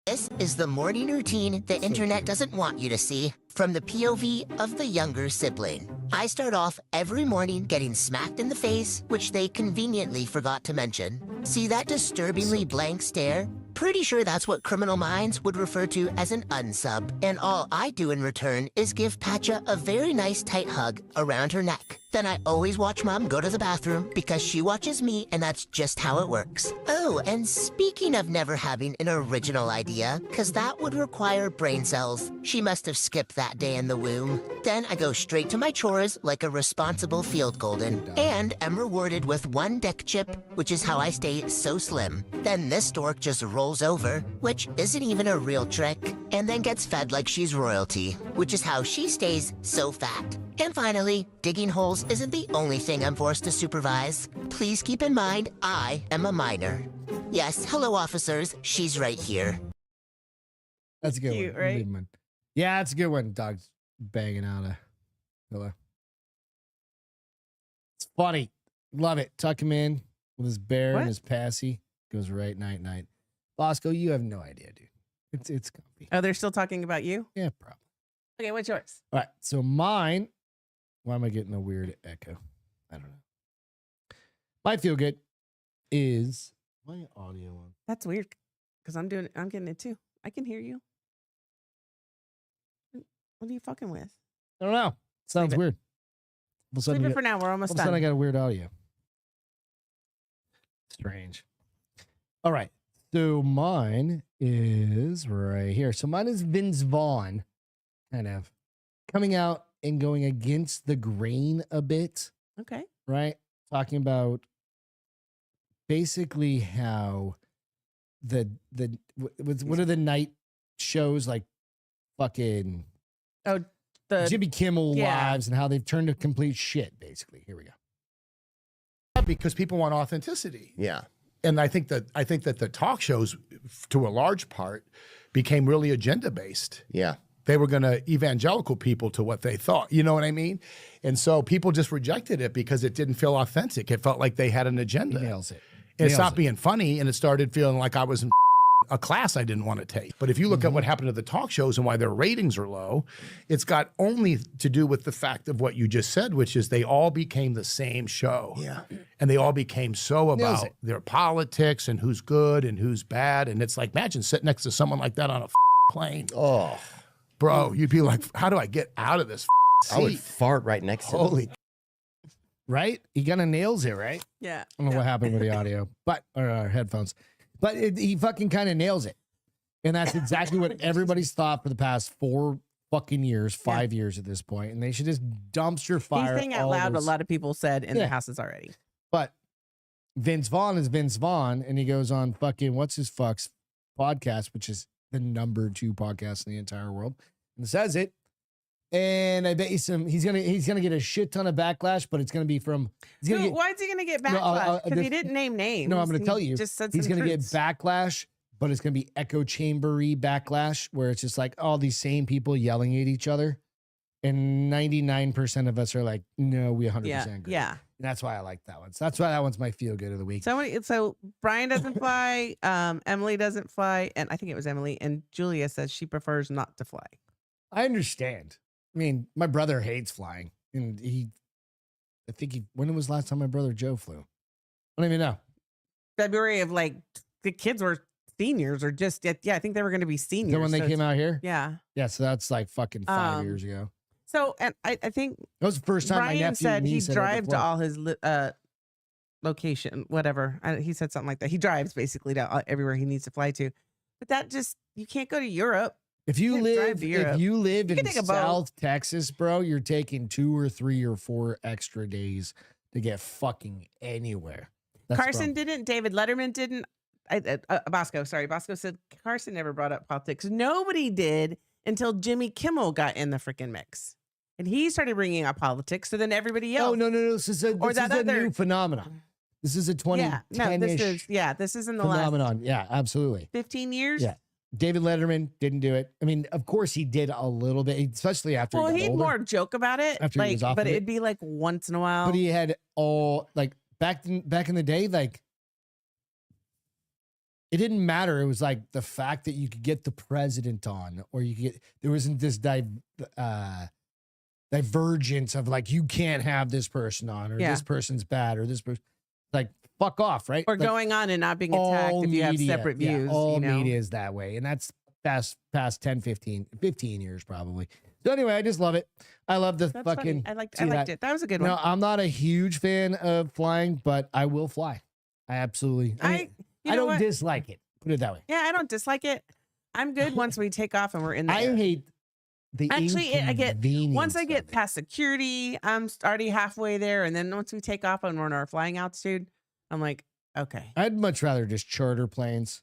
This is the morning routine the internet doesn't want you to see from the POV of the younger sibling. I start off every morning getting smacked in the face, which they conveniently forgot to mention. See that disturbingly blank stare? Pretty sure that's what criminal minds would refer to as an unsub. And all I do in return is give Patcha a very nice tight hug around her neck. Then I always watch Mom go to the bathroom because she watches me and that's just how it works. Oh, and speaking of never having an original idea, because that would require brain cells, she must have skipped that day in the womb. Then I go straight to my chores like a responsible field golden and am rewarded with one deck chip, which is how I stay so slim. Then this dork just rolls over, which isn't even a real trick, and then gets fed like she's royalty, which is how she stays so fat. And finally, digging holes isn't the only thing I'm forced to supervise. Please keep in mind, I am a minor. Yes, hello officers, she's right here. That's a good Cute, one. right? Leave 'em in. Yeah, that's a good one. Dog's banging out a pillow. It's funny. Love it. Tuck him in with his bear What? and his passy. Goes right night night. Bosco, you have no idea, dude. It's comfy. Oh, they're still talking about you? Yeah, probably. Okay, what's yours? All right. So mine. Why am I getting a weird echo? I don't know. My feel good is my audio on. That's weird because I'm getting it too. I can hear you. What are you fucking with? I don't know. Sounds Leave it. weird. All of a sudden Leave you it for now. We're all almost of a sudden I done. got a weird audio. Strange. All right. So mine is right here. So mine is Vince Vaughn kind of coming out and going against the grain a bit, Okay. right? Talking about basically how what are the night shows like fucking Oh, the Jimmy Kimmel yeah. Lives and how they've turned to complete shit, basically. Here we go. Because people want authenticity. Yeah. And I think that the talk shows, to a large part, became really agenda based. Yeah. They were going to evangelical people to what they thought. You know what I mean? And so people just rejected it because it didn't feel authentic. It felt like they had an agenda. Nails it. And it Nails stopped it. being funny, and it started feeling like I was in a class I didn't want to take. But if you look at what happened to the talk shows and why their ratings are low, it's got only to do with the fact of what you just said, which is they all became the same show. Yeah. And they all became so Nails about it. their politics and who's good and who's bad. And it's like, imagine sitting next to someone like that on a plane. Oh, Bro, you'd be like, how do I get out of this seat? I would fart right next to him. Holy. Right? He kind of nails it, right? Yeah. I don't know what happened with the audio, or our headphones, but he fucking kind of nails it. And that's exactly what everybody's thought for the past 4 fucking years, 5 years at this point. And they should just dumpster fire. He's saying out all loud what those- a lot of people said in Yeah. the houses already. But Vince Vaughn is Vince Vaughn, and he goes on fucking what's his fuck's podcast, which is the #2 podcast in the entire world, and says it. And I bet you he's gonna get a shit ton of backlash, but it's gonna be from. Why is he gonna get backlash? Because he didn't name names. No, I'm gonna tell you. Just said he's gonna get truths. backlash, but it's gonna be echo chambery backlash, where it's just like all these same people yelling at each other, and 99% of us are like, no, we 100% agree. Yeah. And that's why I like that one. So that's why that one's my feel good of the week. So Brian doesn't fly, Emily doesn't fly, and I think it was Emily, and Julia says she prefers not to fly. I understand. I mean, my brother hates flying, and when was the last time my brother Joe flew? I don't even know. February of like the kids were seniors or just I think they were going to be seniors. So when they came out here? Yeah. Yeah, so that's like fucking 5 years ago. So, and I think that was the first time Brian my nephew said he drives to fly. all his location, whatever. He said something like that. He drives basically to everywhere he needs to fly to. But that just, you can't go to Europe. If you live in take a boat. South Texas, bro, you're taking 2 or 3 or 4 extra days to get fucking anywhere. That's Carson didn't. David Letterman didn't. Bosco said Carson never brought up politics. Nobody did until Jimmy Kimmel got in the freaking mix. And he started bringing up politics. So then everybody else. Oh, no. This is a new phenomenon. This is a 2010-ish this is in the phenomenon. last Yeah, absolutely. 15 years. Yeah. David Letterman didn't do it. I mean, of course he did a little bit, especially after he got he'd older. more joke about it. After he was off of it. It'd be like once in a while. But he had all like back in the day, like it didn't matter. It was like the fact that you could get the president on, or you could get, there wasn't this divergence of like, you can't have this person on, or this person's bad, or this person, like, fuck off, right? Or like, going on and not being attacked if you have separate views. All media is that way. And that's past 10, 15 years probably. So anyway, I just love it. I love the fucking. I liked it. That was a good one. No, I'm not a huge fan of flying, but I will fly. I absolutely. I don't dislike it. Put it that way. Yeah, I don't dislike it. I'm good once we take off and we're in there. I hate the once I get past security, I'm already halfway there, and then once we take off and we're in our flying altitude, I'm like, okay. I'd much rather just charter planes.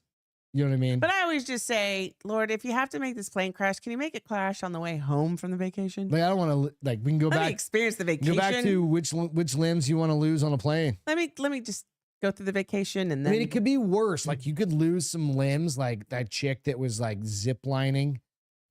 You know what I mean? But I always just say, Lord, if you have to make this plane crash, can you make it crash on the way home from the vacation? Like, I don't want to, like, we can go Let back. me experience the vacation. Go back to which limbs you want to lose on a plane. Let me just go through the vacation, and then I mean, it could be worse. Like, you could lose some limbs, like that chick that was like zip lining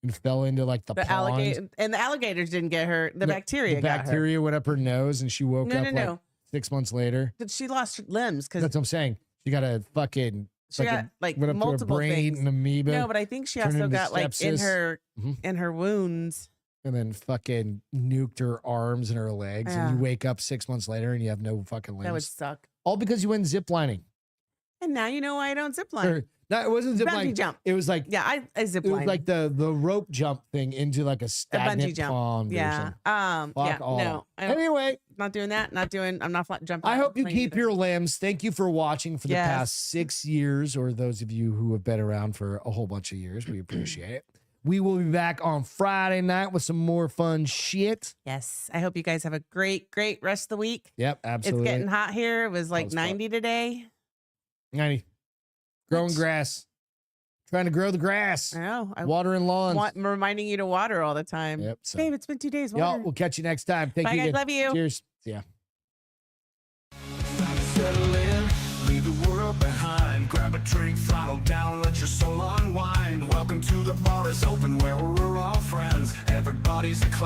and fell into like the pond. alligator, and the alligators didn't get her. The bacteria got her. Bacteria went up her nose, and she woke up like 6 months later. She lost her limbs because that's what I'm saying. She got a fucking. She got like went up multiple to her brain things. And amoeba. No, but I think she also got like in her wounds. And then fucking nuked her arms and her legs. Yeah. And you wake up 6 months later and you have no fucking limbs. That would suck. All because you went ziplining. And now you know why I don't zipline. No, it wasn't ziplining. Bungee jump. It was like I zipline. It was like the rope jump thing into like a stagnant bungee jump. pond. Yeah. No. I Anyway, not doing that. I'm not jumping. I hope you keep your limbs. Thank you for watching for the past 6 years, or those of you who have been around for a whole bunch of years. We appreciate it. We will be back on Friday night with some more fun shit. Yes. I hope you guys have a great rest of the week. Yep, absolutely. It's getting hot here. It was like 90 today. 90. Growing grass. Trying to grow the grass. I know. Watering lawns. I'm reminding you to water all the time. Yep. So. Babe, it's been 2 days. Y'all, we'll catch you next time. Thank Bye, you. guys. Again. Love you. Cheers. See ya. Settle in, leave the world behind. Grab a drink, throttle down, let your soul unwind. Welcome to the bar is open where we're all friends. Everybody's a